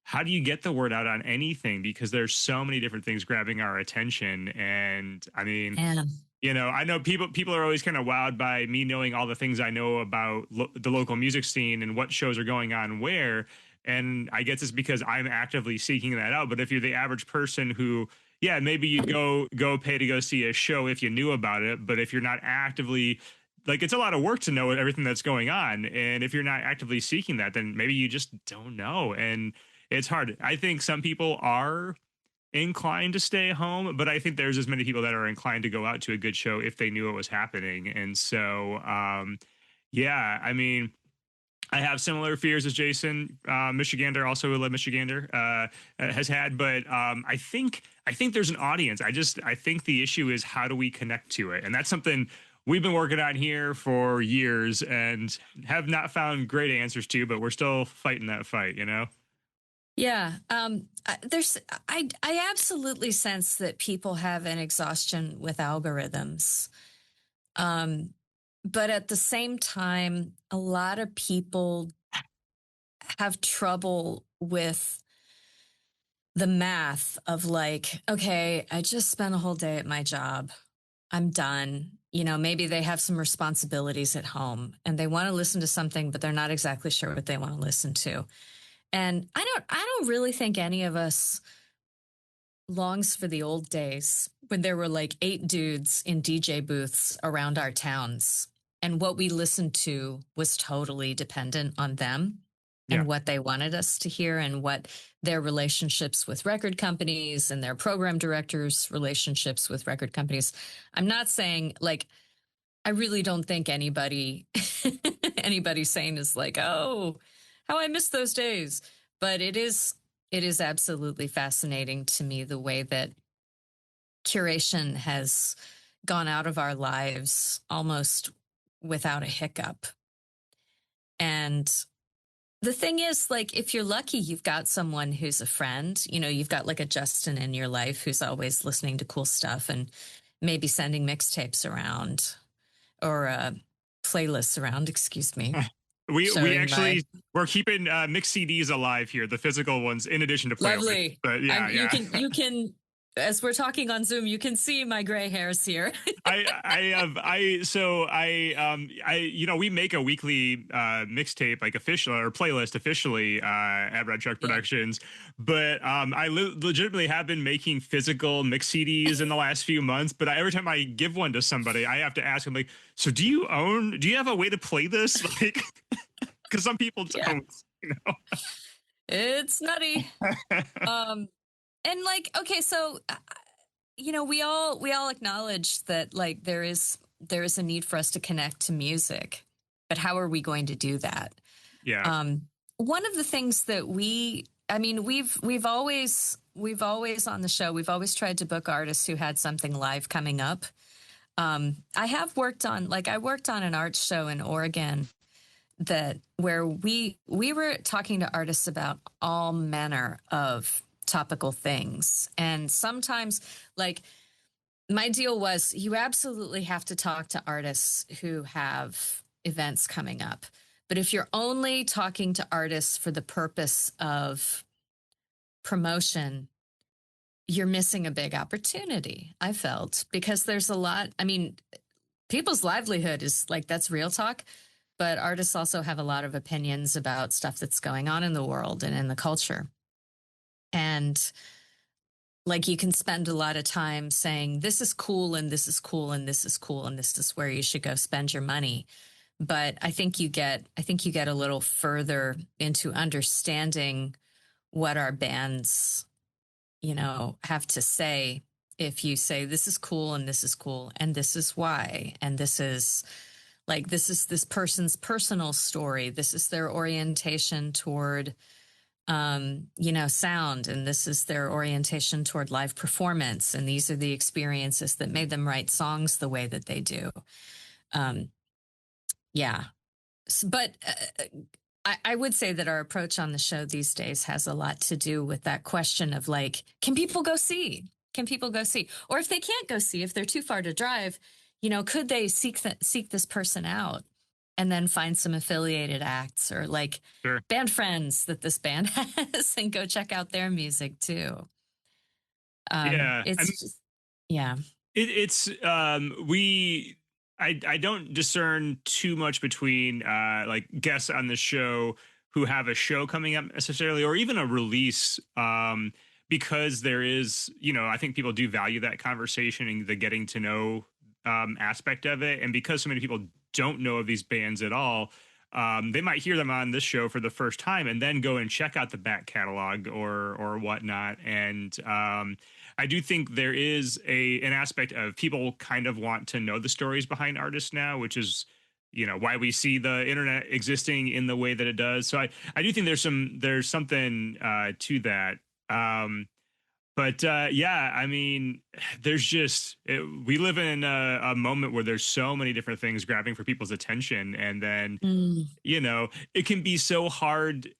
how do you get the word out on anything? Because there's so many different things grabbing our attention. And I mean, man. you know, I know people are always kind of wowed by me knowing all the things I know about the local music scene and what shows are going on where. And I guess it's because I'm actively seeking that out. But if you're the average person who, yeah, maybe you'd go pay to go see a show if you knew about it. But if you're not actively, like, it's a lot of work to know everything that's going on. And if you're not actively seeking that, then maybe you just don't know. And it's hard. I think some people are inclined to stay home, but I think there's as many people that are inclined to go out to a good show if they knew it was happening. And so, yeah, I mean, I have similar fears as Jason, Michigander, also a Michigander, has had, but I think there's an audience. I think the issue is how do we connect to it, and that's something we've been working on here for years and have not found great answers to, but we're still fighting that fight, you know. Yeah. I absolutely sense that people have an exhaustion with algorithms. Um, but at the same time, a lot of people have trouble with the math of like, okay, I just spent a whole day at my job. I'm done. You know, maybe they have some responsibilities at home and they want to listen to something, but they're not exactly sure what they want to listen to. And I don't really think any of us longs for the old days when there were like 8 dudes in DJ booths around our towns. And what we listened to was totally dependent on them Yeah. and what they wanted us to hear and what their relationships with record companies and their program directors' relationships with record companies. I'm not saying like, I really don't think anybody sane is like, oh, how I miss those days. But it is absolutely fascinating to me the way that curation has gone out of our lives almost without a hiccup. And the thing is, like, if you're lucky, you've got someone who's a friend. You've got like a Justin in your life who's always listening to cool stuff and maybe sending mixtapes around or playlists around, excuse me, We showing my actually we're keeping mixed CDs alive here, the physical ones, in addition to playlists. lovely. But I'm yeah, yeah. you can as we're talking on Zoom, you can see my gray hairs here. We make a weekly mixtape, like official or playlist officially at Red Truck Yeah. Productions, but I legitimately have been making physical mix CDs in the last few months. But every time I give one to somebody, I have to ask them like, so do you have a way to play this? Like, because some people Yeah. don't, It's nutty. And like, okay, so we all acknowledge that like there is a need for us to connect to music, but how are we going to do that? Yeah. One of the things that we've always on the show, we've always tried to book artists who had something live coming up. I worked on an art show in Oregon where we were talking to artists about all manner of topical things. And sometimes, like, my deal was you absolutely have to talk to artists who have events coming up. But if you're only talking to artists for the purpose of promotion, you're missing a big opportunity, I felt, because there's a lot. I mean, people's livelihood is like, that's real talk. But artists also have a lot of opinions about stuff that's going on in the world and in the culture. And like, you can spend a lot of time saying, this is cool, and this is cool, and this is cool, and this is where you should go spend your money. But I think you get a little further into understanding what our bands, have to say if you say, this is cool, and this is cool, and this is why, and this is this person's personal story. This is their orientation toward, sound. And this is their orientation toward live performance. And these are the experiences that made them write songs the way that they do. Yeah. But I would say that our approach on the show these days has a lot to do with that question of like, can people go see? Can people go see? Or if they can't go see, if they're too far to drive, could they seek this person out and then find some affiliated acts or like Sure. band friends that this band has and go check out their music too. Yeah. Yeah. I don't discern too much between like guests on the show who have a show coming up necessarily, or even a release, because there is, I think people do value that conversation and the getting to know aspect of it. And because so many people don't know of these bands at all, they might hear them on this show for the first time and then go and check out the back catalog or whatnot. And I do think there is an aspect of people kind of want to know the stories behind artists now, which is, why we see the internet existing in the way that it does. So I do think there's something to that. Yeah, I mean, we live in a moment where there's so many different things grabbing for people's attention. And then, it can be so hard.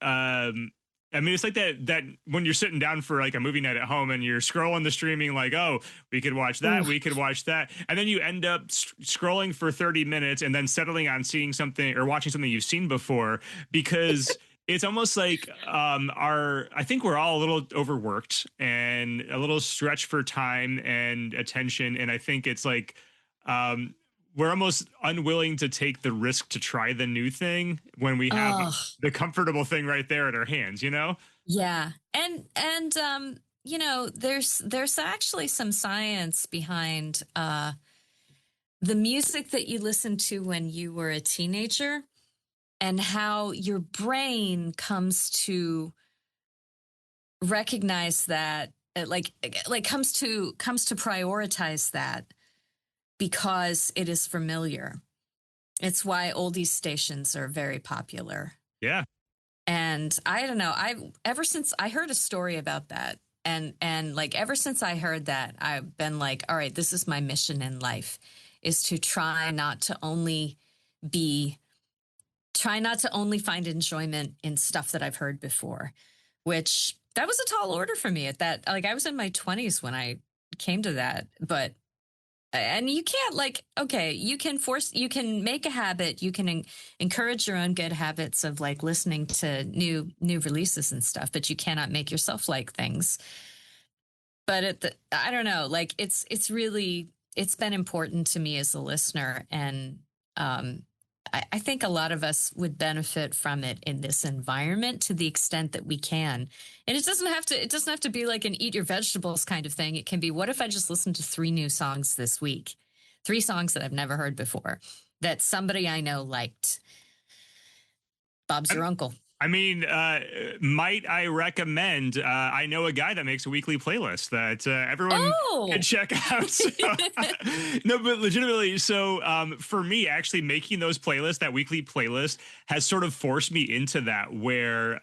I mean, it's like that when you're sitting down for like a movie night at home and you're scrolling the streaming, like, oh, we could watch that, we could watch that. And then you end up scrolling for 30 minutes and then settling on seeing something or watching something you've seen before, because it's almost like I think we're all a little overworked and a little stretched for time and attention. And I think it's like we're almost unwilling to take the risk to try the new thing when we have the comfortable thing right there at our hands, Yeah. And there's actually some science behind the music that you listened to when you were a teenager and how your brain comes to recognize that, like comes to prioritize that because it is familiar. It's why oldies stations are very popular. Yeah. And I don't know, I've ever since I heard a story about that, and like ever since I heard that, I've been like, all right, this is my mission in life, is to be try not to only find enjoyment in stuff that I've heard before, which that was a tall order for me at that. Like I was in my 20s when I came to that, but and you can't, like, okay, you can make a habit, you can encourage your own good habits of like listening to new releases and stuff, but you cannot make yourself like things. But I don't know, like it's been important to me as a listener, and um I think a lot of us would benefit from it in this environment to the extent that we can. And it doesn't have to be like an eat your vegetables kind of thing. It can be, what if I just listened to 3 new songs this week? 3 songs that I've never heard before that somebody I know liked. Bob's your uncle. I mean, might I recommend? I know a guy that makes a weekly playlist that everyone can Oh, check out. So, no, but legitimately, so for me, actually making those playlists, that weekly playlist, has sort of forced me into that. Where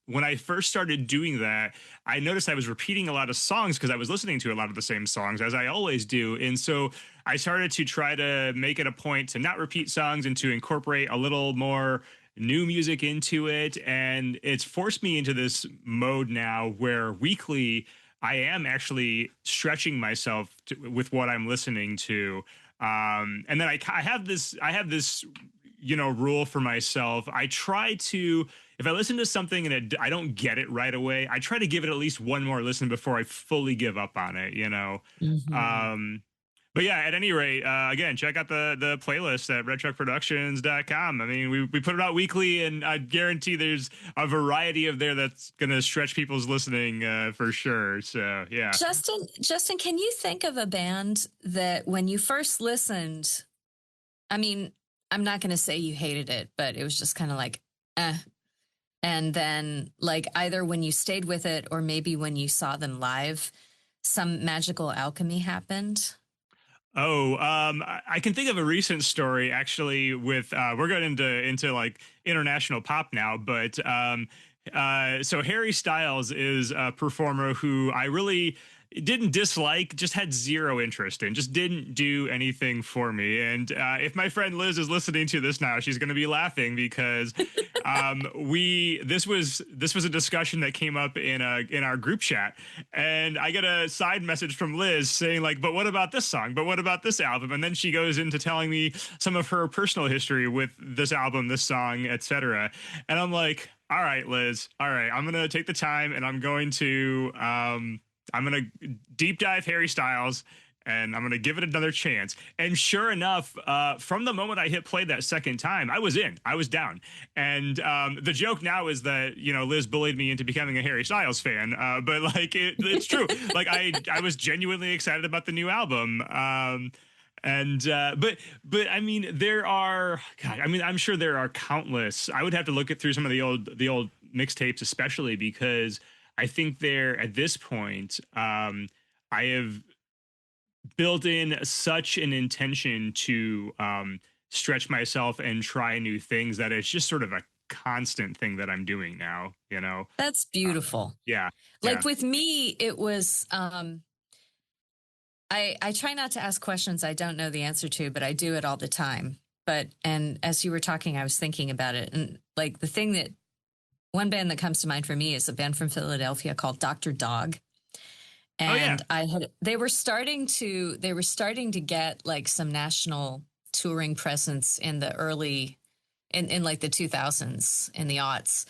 when I first started doing that, I noticed I was repeating a lot of songs because I was listening to a lot of the same songs as I always do, and so I started to try to make it a point to not repeat songs and to incorporate a little more new music into it. And it's forced me into this mode now where weekly I am actually stretching myself with what I'm listening to. And then I have this rule for myself. I try to, if I listen to something and I don't get it right away, I try to give it at least one more listen before I fully give up on it. hmm. um but yeah, at any rate, again, check out the playlist at redtruckproductions.com. I mean, we put it out weekly, and I guarantee there's a variety of there that's going to stretch people's listening for sure. So, yeah. Justin, can you think of a band that when you first listened, I mean, I'm not going to say you hated it, but it was just kind of like, eh. And then, like, either when you stayed with it or maybe when you saw them live, some magical alchemy happened. Oh, I can think of a recent story actually with we're going into like international pop now, but so Harry Styles is a performer who I really didn't dislike, just had zero interest in, just didn't do anything for me. And if my friend Liz is listening to this now, she's going to be laughing because we this was a discussion that came up in our group chat, and I get a side message from Liz saying like, but what about this song, but what about this album? And then she goes into telling me some of her personal history with this album, this song, etc. And I'm like, all right, Liz, all right, I'm gonna take the time and I'm gonna deep dive Harry Styles, and I'm gonna give it another chance. And sure enough, from the moment I hit play that second time, I was in, I was down. And the joke now is that Liz bullied me into becoming a Harry Styles fan, but like it's true. Like I was genuinely excited about the new album. And but I mean, there are, God, I mean, I'm sure there are countless. I would have to look through some of the old mixtapes, especially because I think there at this point, I have built in such an intention to stretch myself and try new things that it's just sort of a constant thing that I'm doing now. That's beautiful. Yeah, Like yeah. with me, it was I try not to ask questions I don't know the answer to, but I do it all the time. But and as you were talking, I was thinking about it, and like the thing that one band that comes to mind for me is a band from Philadelphia called Dr. Dog. Oh yeah. And they were starting to get like some national touring presence in the early in like the 2000s, in the aughts.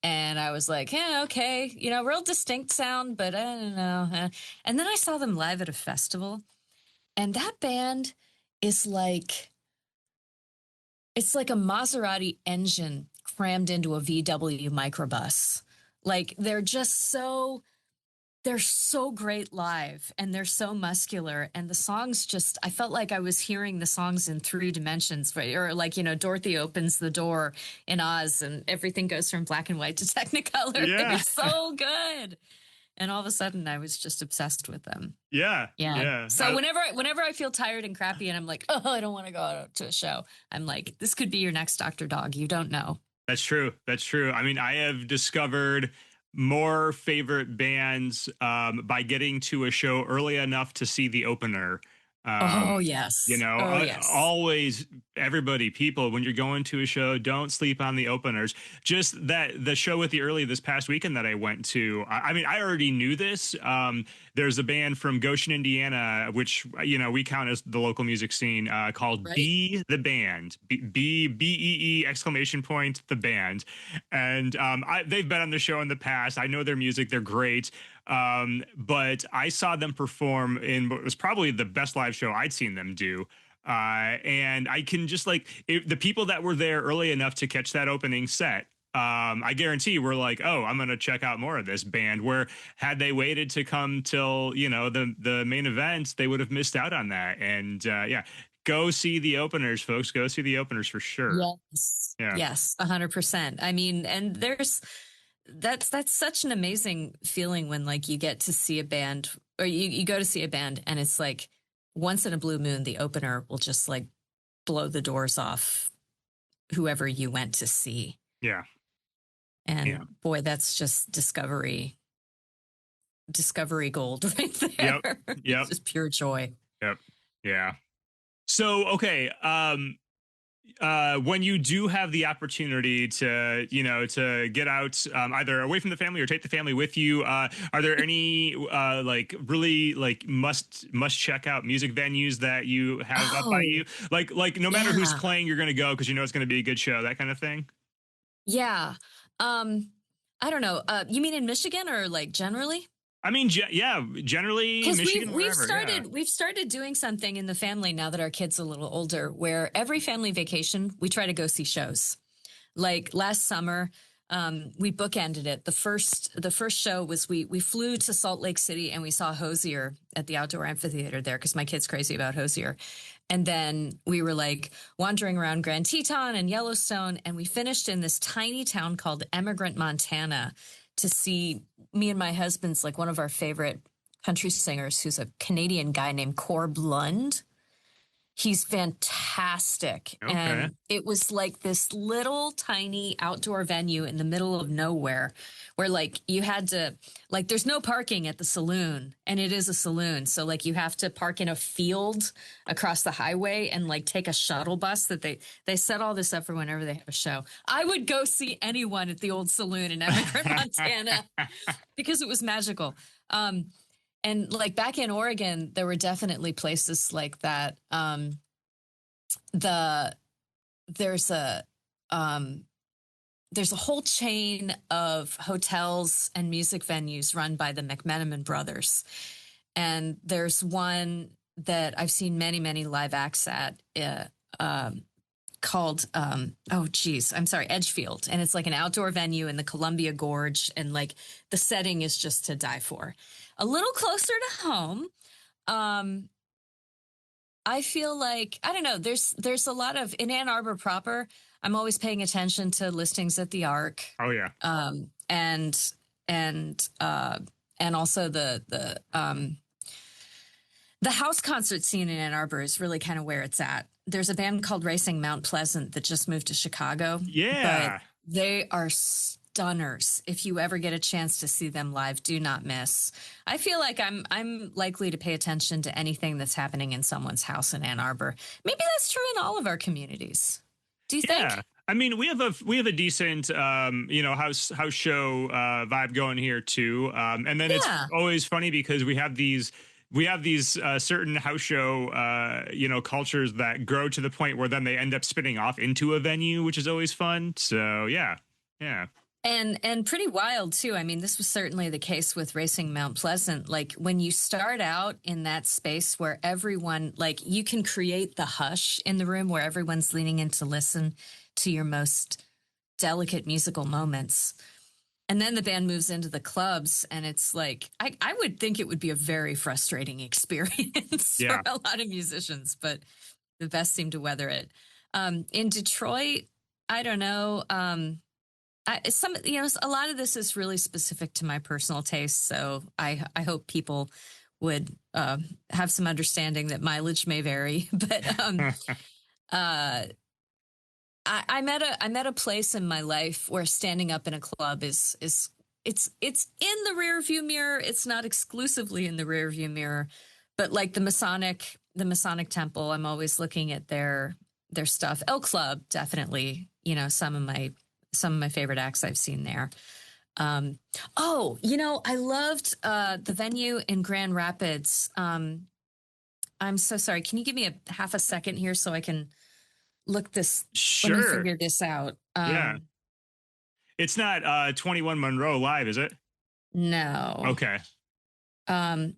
And I was like, yeah, okay, real distinct sound, but I don't know. And then I saw them live at a festival, and that band is like, it's like a Maserati engine crammed into a VW microbus. Like they're just so they're so great live and they're so muscular, and the songs just, I felt like I was hearing the songs in three dimensions, right? Or like, Dorothy opens the door in Oz and everything goes from black and white to Technicolor. They're Yeah. so good. And all of a sudden I was just obsessed with them. Yeah. Yeah. Yeah. So whenever I feel tired and crappy and I'm like, oh, I don't want to go out to a show, I'm like, this could be your next Dr. Dog. You don't know. That's true. That's true. I mean, I have discovered more favorite bands by getting to a show early enough to see the opener. Um, Oh, yes. Oh, yes. always, everybody, people, when you're going to a show, don't sleep on the openers. Just that the show with the early this past weekend that I went to, I mean, I already knew this. There's a band from Goshen, Indiana, which, we count as the local music scene, called Right. Be the Band, B-E-E exclamation point, the band. And they've been on the show in the past. I know their music. They're great. But I saw them perform in what was probably the best live show I'd seen them do. And I can just the people that were there early enough to catch that opening set. I guarantee we're like, oh, I'm going to check out more of this band. Where had they waited to come till, the main event, they would have missed out on that. And yeah, go see the openers, folks. Go see the openers for sure. Yes. Yeah. Yes. 100%. I mean, and that's such an amazing feeling when like you get to see a band, or you go to see a band and it's like once in a blue moon, the opener will just like blow the doors off whoever you went to see. Yeah. And boy, that's just discovery gold right there. Yep. It's just pure joy. Yep. Yeah. So, okay. When you do have the opportunity to, to get out either away from the family or take the family with you, are there any really must check out music venues that you have up by you? Like no matter who's playing, you're going to go because it's going to be a good show, that kind of thing. Yeah. I don't know. You mean in Michigan or like generally? I mean, generally Michigan. We've started doing something in the family now that our kids are a little older, where every family vacation we try to go see shows. Like last summer, we bookended it. The first show was we flew to Salt Lake City and we saw Hozier at the outdoor amphitheater there because my kid's crazy about Hozier. And then we were like wandering around Grand Teton and Yellowstone, and we finished in this tiny town called Emigrant, Montana, to see me and my husband's like one of our favorite country singers, who's a Canadian guy named Corb Lund. He's fantastic. Okay. And it was like this little tiny outdoor venue in the middle of nowhere where like you had to, like, there's no parking at the saloon, and it is a saloon. So like you have to park in a field across the highway and like take a shuttle bus that they set all this up for whenever they have a show. I would go see anyone at the old saloon in Emigrant, Montana because it was magical. And like back in Oregon, there were definitely places like that. There's a whole chain of hotels and music venues run by the McMenamin brothers. And there's one that I've seen many, many live acts at, called, Edgefield. And it's like an outdoor venue in the Columbia Gorge. And like the setting is just to die for. A little closer to home. I feel like, I don't know, there's a lot of, in Ann Arbor proper, I'm always paying attention to listings at the Arc. Oh yeah. And also the house concert scene in Ann Arbor is really kind of where it's at. There's a band called Racing Mount Pleasant that just moved to Chicago. Yeah. But they are stunners. If you ever get a chance to see them live, do not miss. I feel like I'm likely to pay attention to anything that's happening in someone's house in Ann Arbor. Maybe that's true in all of our communities. Do you think? I mean, we have a decent, house show vibe going here too. And then it's always funny because we have these certain house show, cultures that grow to the point where then they end up spinning off into a venue, which is always fun. So yeah. And pretty wild too. I mean, this was certainly the case with Racing Mount Pleasant. Like when you start out in that space where everyone, like you can create the hush in the room where everyone's leaning in to listen to your most delicate musical moments. And then the band moves into the clubs, and it's like, I would think it would be a very frustrating experience for Yeah. a lot of musicians, but the best seem to weather it. In Detroit, I don't know. A lot of this is really specific to my personal taste. So I hope people would have some understanding that mileage may vary. But uh, I'm at a place in my life where standing up in a club is it's in the rear view mirror. It's not exclusively in the rear view mirror, but like the Masonic Temple, I'm always looking at their stuff. El Club, definitely. Some of my favorite acts I've seen there. Um, I loved the venue in Grand Rapids. I'm so sorry. Can you give me a half a second here so I can look this? Let me Sure. figure this out. Yeah. It's not 21 Monroe Live, is it? No. Okay.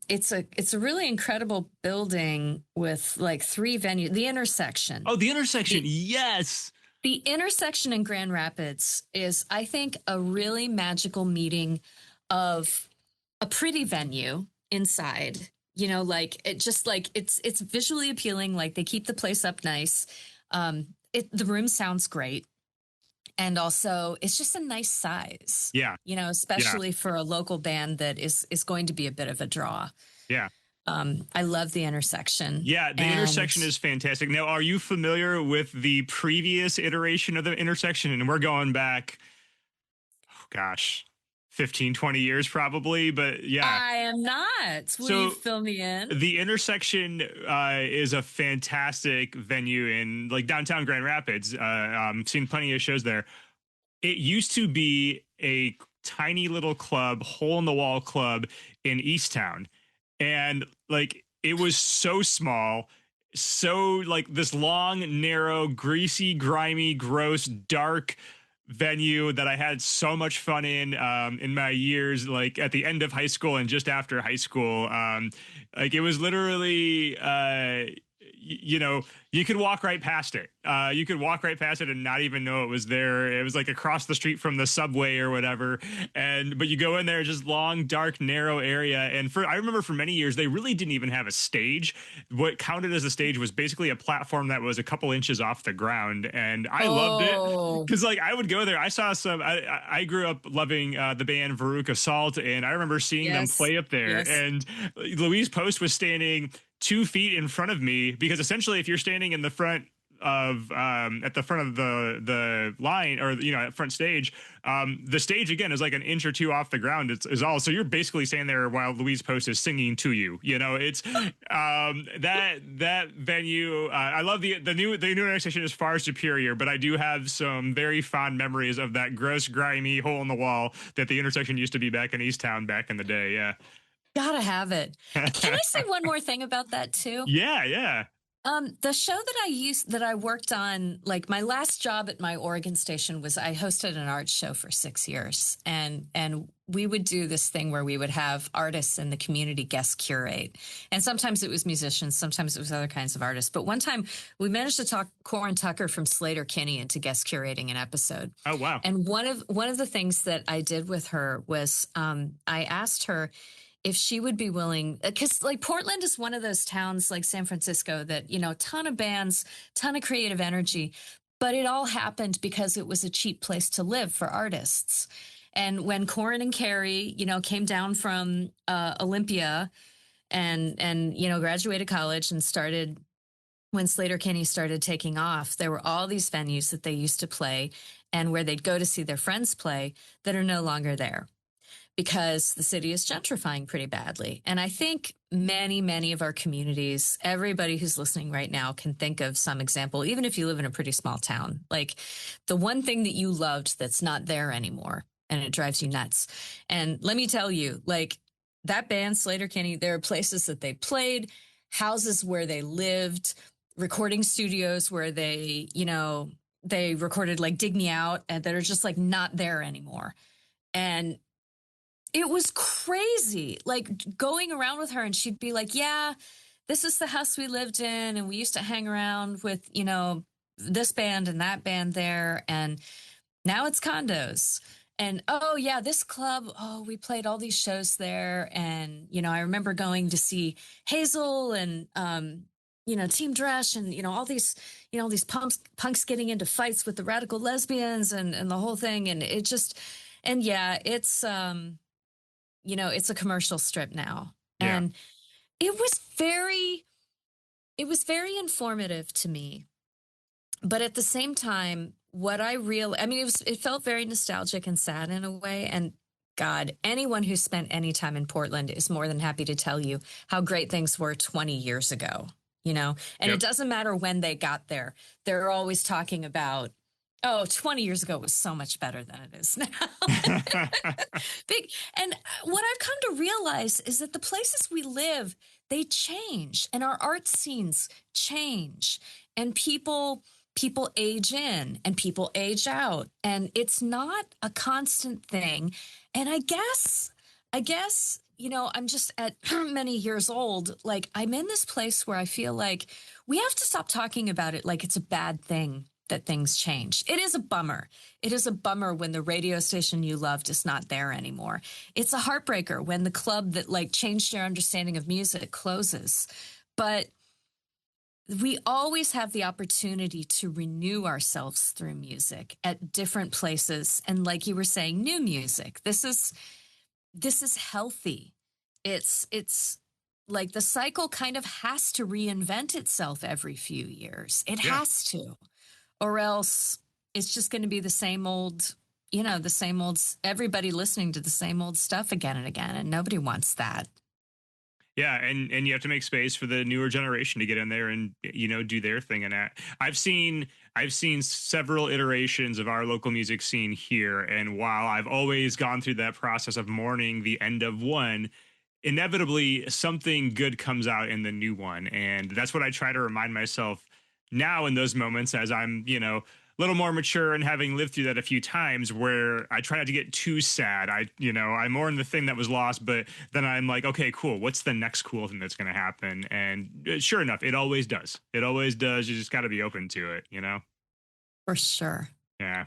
It's a really incredible building with like three venues. The intersection. Oh, the intersection. The Yes. the intersection in Grand Rapids is, I think, a really magical meeting of a pretty venue inside. Like it's visually appealing. Like they keep the place up nice. The room sounds great, and also it's just a nice size. Yeah. Yeah. Especially for a local band that is going to be a bit of a draw. Yeah. I love the intersection. Yeah, the And intersection is fantastic. Now, are you familiar with the previous iteration of the intersection? And we're going back, oh gosh, 15, 20 years probably. But yeah. I am not. Will you So fill me in? the intersection is a fantastic venue in like downtown Grand Rapids. Seen plenty of shows there. It used to be a tiny little club, hole in the wall club in Easttown. And like it was so small, so like this long, narrow, greasy, grimy, gross, dark venue that I had so much fun in my years, like at the end of high school and just after high school. Like it was literally you could walk right past it. You could walk right past it and not even know it was there. It was like across the street from the subway or whatever. But you go in there, just long, dark, narrow area. And I remember for many years, they really didn't even have a stage. What counted as a stage was basically a platform that was a couple inches off the ground. And I loved it Oh, because like I would go there. I saw I grew up loving the band Veruca Salt, and I remember seeing them yes. play up there. Yes. And Louise Post was standing 2 feet in front of me, because essentially if you're standing in the front of at the front of the line, or at front stage, the stage again is like an inch or two off the ground. Is all. So you're basically standing there while Louise Post is singing to you. It's that venue. I love the new intersection is far superior, but I do have some very fond memories of that gross, grimy hole in the wall that the intersection used to be back in Easttown back in the day. Yeah. Gotta have it. Can I say one more thing about that too? Yeah, yeah. The show that I worked on, like my last job at my Oregon station was I hosted an art show for 6 years, and we would do this thing where we would have artists in the community guest curate, and sometimes it was musicians, sometimes it was other kinds of artists. But one time we managed to talk Corin Tucker from Slater-Kinney into guest curating an episode. Oh wow. And one of the things that I did with her was I asked her if she would be willing, because like Portland is one of those towns like San Francisco that, ton of bands, ton of creative energy, but it all happened because it was a cheap place to live for artists. And when Corin and Carrie, came down from Olympia and graduated college and started, when Slater-Kinney started taking off, there were all these venues that they used to play and where they'd go to see their friends play that are no longer there, because the city is gentrifying pretty badly. And I think many, many of our communities, everybody who's listening right now can think of some example, even if you live in a pretty small town, like the one thing that you loved that's not there anymore, and it drives you nuts. And let me tell you, like that band, Slater-Kinney, there are places that they played, houses where they lived, recording studios where they recorded like Dig Me Out, and that are just like not there anymore. And it was crazy, like going around with her, and she'd be like, yeah, this is the house we lived in, and we used to hang around with, this band and that band there, and now it's condos. and oh yeah, this club, oh, we played all these shows there. And, I remember going to see Hazel and, Team Dresch and, all these punks getting into fights with the radical lesbians and the whole thing. And it just, and yeah, it's a commercial strip now. Yeah. And it was very informative to me. But at the same time, it felt very nostalgic and sad in a way. And God, anyone who spent any time in Portland is more than happy to tell you how great things were 20 years ago, and Yep. it doesn't matter when they got there. They're always talking about, oh, 20 years ago was so much better than it is now. Big. And what I've come to realize is that the places we live, they change, and our art scenes change, and people age in and people age out, and it's not a constant thing. And I guess I'm just at many years old, like I'm in this place where I feel like we have to stop talking about it like it's a bad thing that things change. It is a bummer. It is a bummer when the radio station you loved is not there anymore. It's a heartbreaker when the club that like changed your understanding of music closes. But we always have the opportunity to renew ourselves through music at different places. And like you were saying, new music. This is healthy. It's like the cycle kind of has to reinvent itself every few years. It Yeah. has to, or else it's just going to be the same old, everybody listening to the same old stuff again and again. And nobody wants that. Yeah, and you have to make space for the newer generation to get in there and do their thing. And I've seen several iterations of our local music scene here, and while I've always gone through that process of mourning the end of one, inevitably something good comes out in the new one, and that's what I try to remind myself now in those moments as I'm little more mature and having lived through that a few times, where I try not to get too sad. I mourn the thing that was lost, but then I'm like, okay, cool. What's the next cool thing that's going to happen? And sure enough, it always does. It always does. You just got to be open to it. For sure. Yeah.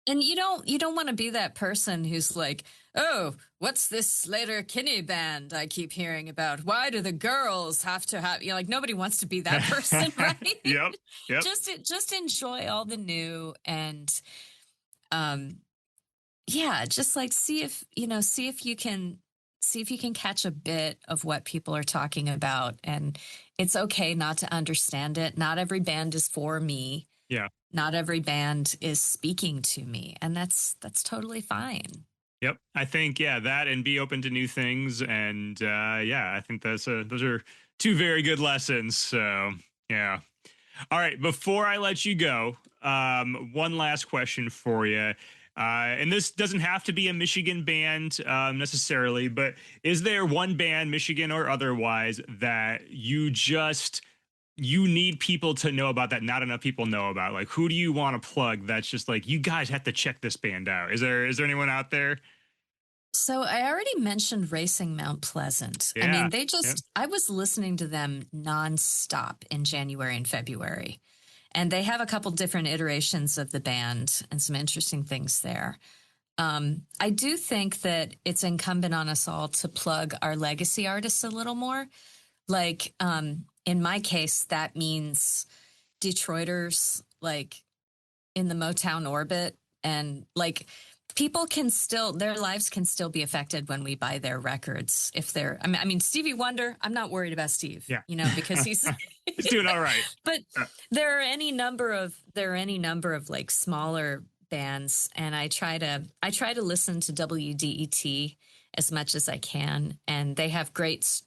And you don't want to be that person who's like, oh, what's this Slater Kinney band I keep hearing about? Why do the girls have to have, like nobody wants to be that person, right? Yep. Yep. Just enjoy all the new, and yeah, just like see if you can catch a bit of what people are talking about. And it's okay not to understand it. Not every band is for me. Yeah. Not every band is speaking to me, and that's totally fine. Yep. I think, yeah, that and be open to new things. And yeah, I think those are two very good lessons. So, yeah. All right. Before I let you go, one last question for you. And this doesn't have to be a Michigan band necessarily, but is there one band, Michigan or otherwise, that you need people to know about that not enough people know about? Like, who do you want to plug that's just like, you guys have to check this band out? Is there anyone out there? So I already mentioned Racing Mount Pleasant. I Yeah. mean, Yep. I was listening to them nonstop in January and February. And they have a couple different iterations of the band and some interesting things there. I do think that it's incumbent on us all to plug our legacy artists a little more. Like, in my case, that means Detroiters, like in the Motown orbit, and like their lives can still be affected when we buy their records. If they're, I mean, Stevie Wonder, I'm not worried about Steve, Yeah. because he's He's doing all right. but there are any number of like smaller bands, and I try to listen to WDET as much as I can, and they have great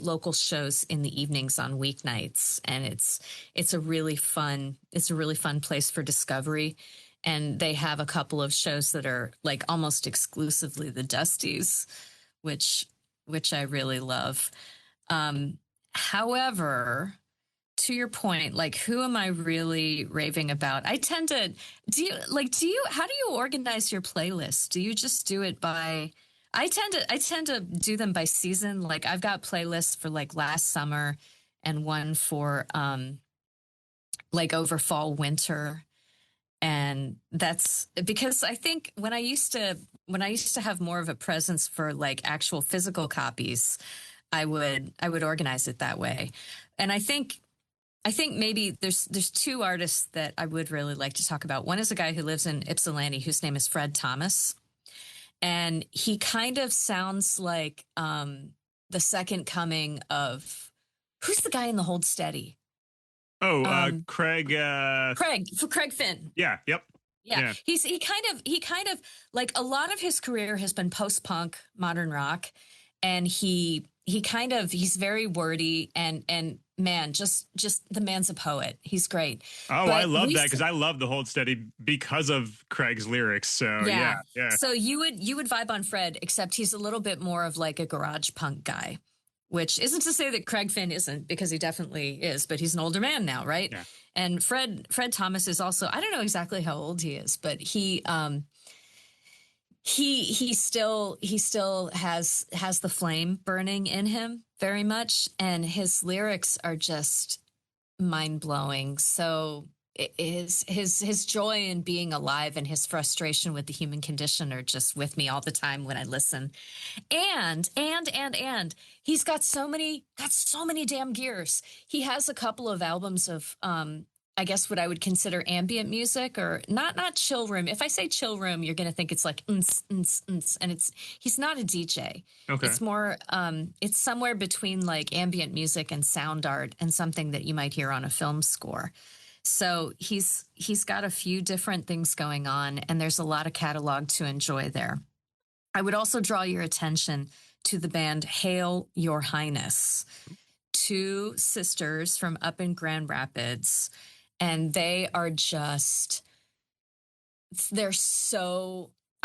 local shows in the evenings on weeknights, and it's a really fun place for discovery. And they have a couple of shows that are like almost exclusively the Dusties, which I really love. However, to your point, like, who am I really raving about? I tend to, how do you organize your playlist? Do you just do it by, I tend to do them by season. Like, I've got playlists for like last summer and one for, like over fall, winter. And that's because I think when I used to have more of a presence for like actual physical copies, I would organize it that way. And I think maybe there's two artists that I would really like to talk about. One is a guy who lives in Ypsilanti whose name is Fred Thomas. And he kind of sounds like the second coming of, who's the guy in the Hold Steady? Craig. Craig Finn. Yeah. Yep. Yeah. He kind of like a lot of his career has been post-punk, modern rock, and he's very wordy and man, just the man's a poet. He's great. Oh, I love that because I love the Hold Steady because of Craig's lyrics. So yeah. So you would vibe on Fred, except he's a little bit more of like a garage punk guy, which isn't to say that Craig Finn isn't, because he definitely is, but he's an older man now, right? Yeah. And Fred Thomas is also, I don't know exactly how old he is, but he still has the flame burning in him very much, and his lyrics are just mind-blowing. So his joy in being alive and his frustration with the human condition are just with me all the time when I listen. And he's got so many damn gears. He has a couple of albums of I guess what I would consider ambient music, or not chill room. If I say chill room, you're going to think it's like and he's not a DJ. Okay. It's more it's somewhere between like ambient music and sound art and something that you might hear on a film score. So he's got a few different things going on, and there's a lot of catalog to enjoy there. I would also draw your attention to the band Hail Your Highness, two sisters from up in Grand Rapids, and they are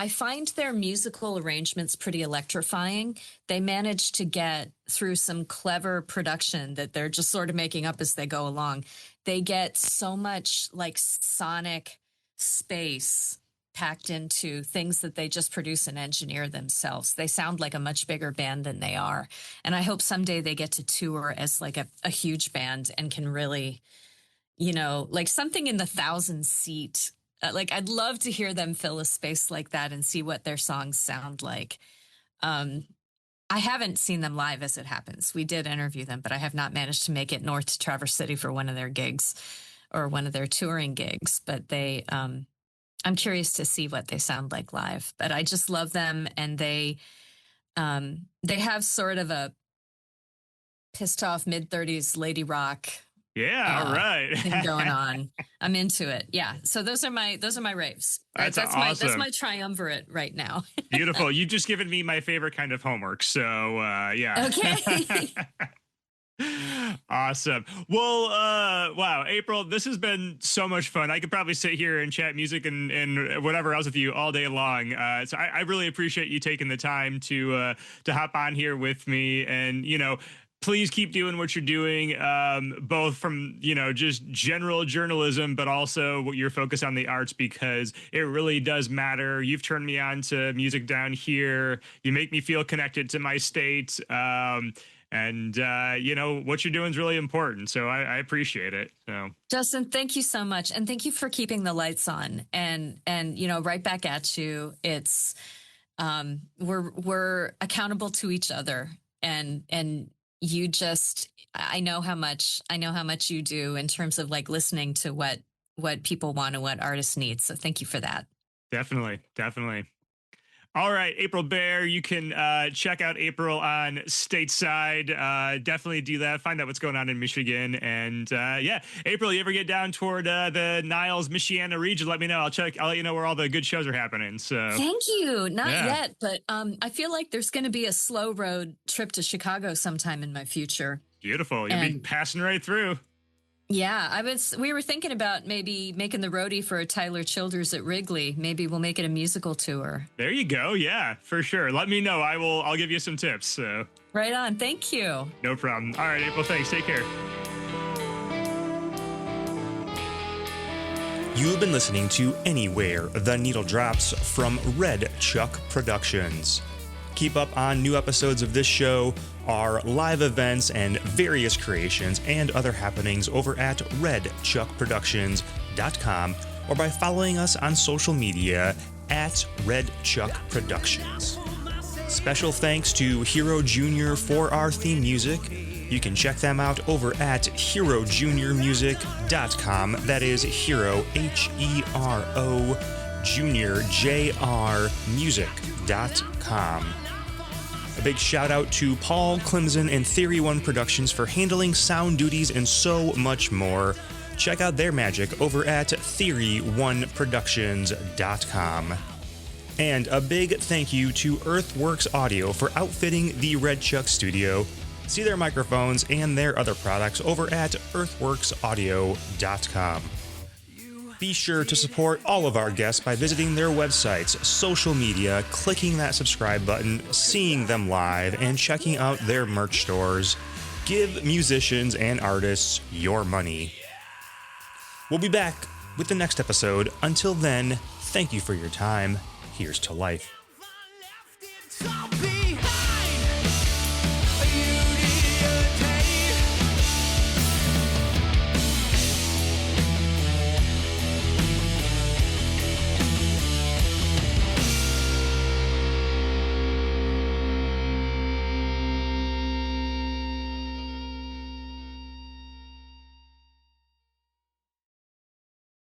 I find their musical arrangements pretty electrifying. They manage to get through some clever production that they're just sort of making up as they go along. They get so much like sonic space packed into things that they just produce and engineer themselves. They sound like a much bigger band than they are. And I hope someday they get to tour as like a huge band and can really, like something in the 1,000-seat. Like I'd love to hear them fill a space like that and see what their songs sound like. I haven't seen them live, as it happens. We did interview them, but I have not managed to make it north to Traverse City for one of their gigs or one of their touring gigs. But I'm curious to see what they sound like live. But I just love them, and they have sort of a pissed off mid-30s lady rock. Yeah, all right. thing going on. I'm into it. Yeah. So those are my raves. That's awesome. That's my triumvirate right now. Beautiful. You've just given me my favorite kind of homework. So yeah. Okay. Awesome. Well, wow, April, this has been so much fun. I could probably sit here and chat music and whatever else with you all day long. So I really appreciate you taking the time to hop on here with me, and please keep doing what you're doing, both from, just general journalism, but also what you're focused on the arts, because it really does matter. You've turned me on to music down here. You make me feel connected to my state. And what you're doing is really important. So I appreciate it. So Justin, thank you so much. And thank you for keeping the lights on, and right back at you. It's, we're accountable to each other, and you just, I know how much you do in terms of like listening to what people want and what artists need. So thank you for that. Definitely. All right, April Baer, you can check out April on Stateside. Definitely do that. Find out what's going on in Michigan. And April, you ever get down toward the Niles, Michiana region, let me know. I'll let you know where all the good shows are happening. So thank you. Not yet, but I feel like there's going to be a slow road trip to Chicago sometime in my future. Beautiful. You'll be passing right through. Yeah, we were thinking about maybe making the roadie for a Tyler Childers at Wrigley. Maybe we'll make it a musical tour. There you go. Yeah, for sure. Let me know. I'll give you some tips. So right on. Thank you. No problem. All right, April. Thanks. Take care. You have been listening to Anywhere the Needle Drops from Red Chuck Productions. Keep up on new episodes of this show, our live events and various creations and other happenings over at redchuckproductions.com, or by following us on social media at Red Chuck Productions. Special thanks to Hero Jr. for our theme music. You can check them out over at herojuniormusic.com. That is Hero, H-E-R-O, Junior, J-R, music.com. A big shout out to Paul Clemson and Theory One Productions for handling sound duties and so much more. Check out their magic over at theory1productions.com. And a big thank you to Earthworks Audio for outfitting the Red Chuck studio. See their microphones and their other products over at earthworksaudio.com. Be sure to support all of our guests by visiting their websites, social media, clicking that subscribe button, seeing them live, and checking out their merch stores. Give musicians and artists your money. We'll be back with the next episode. Until then, thank you for your time. Here's to life.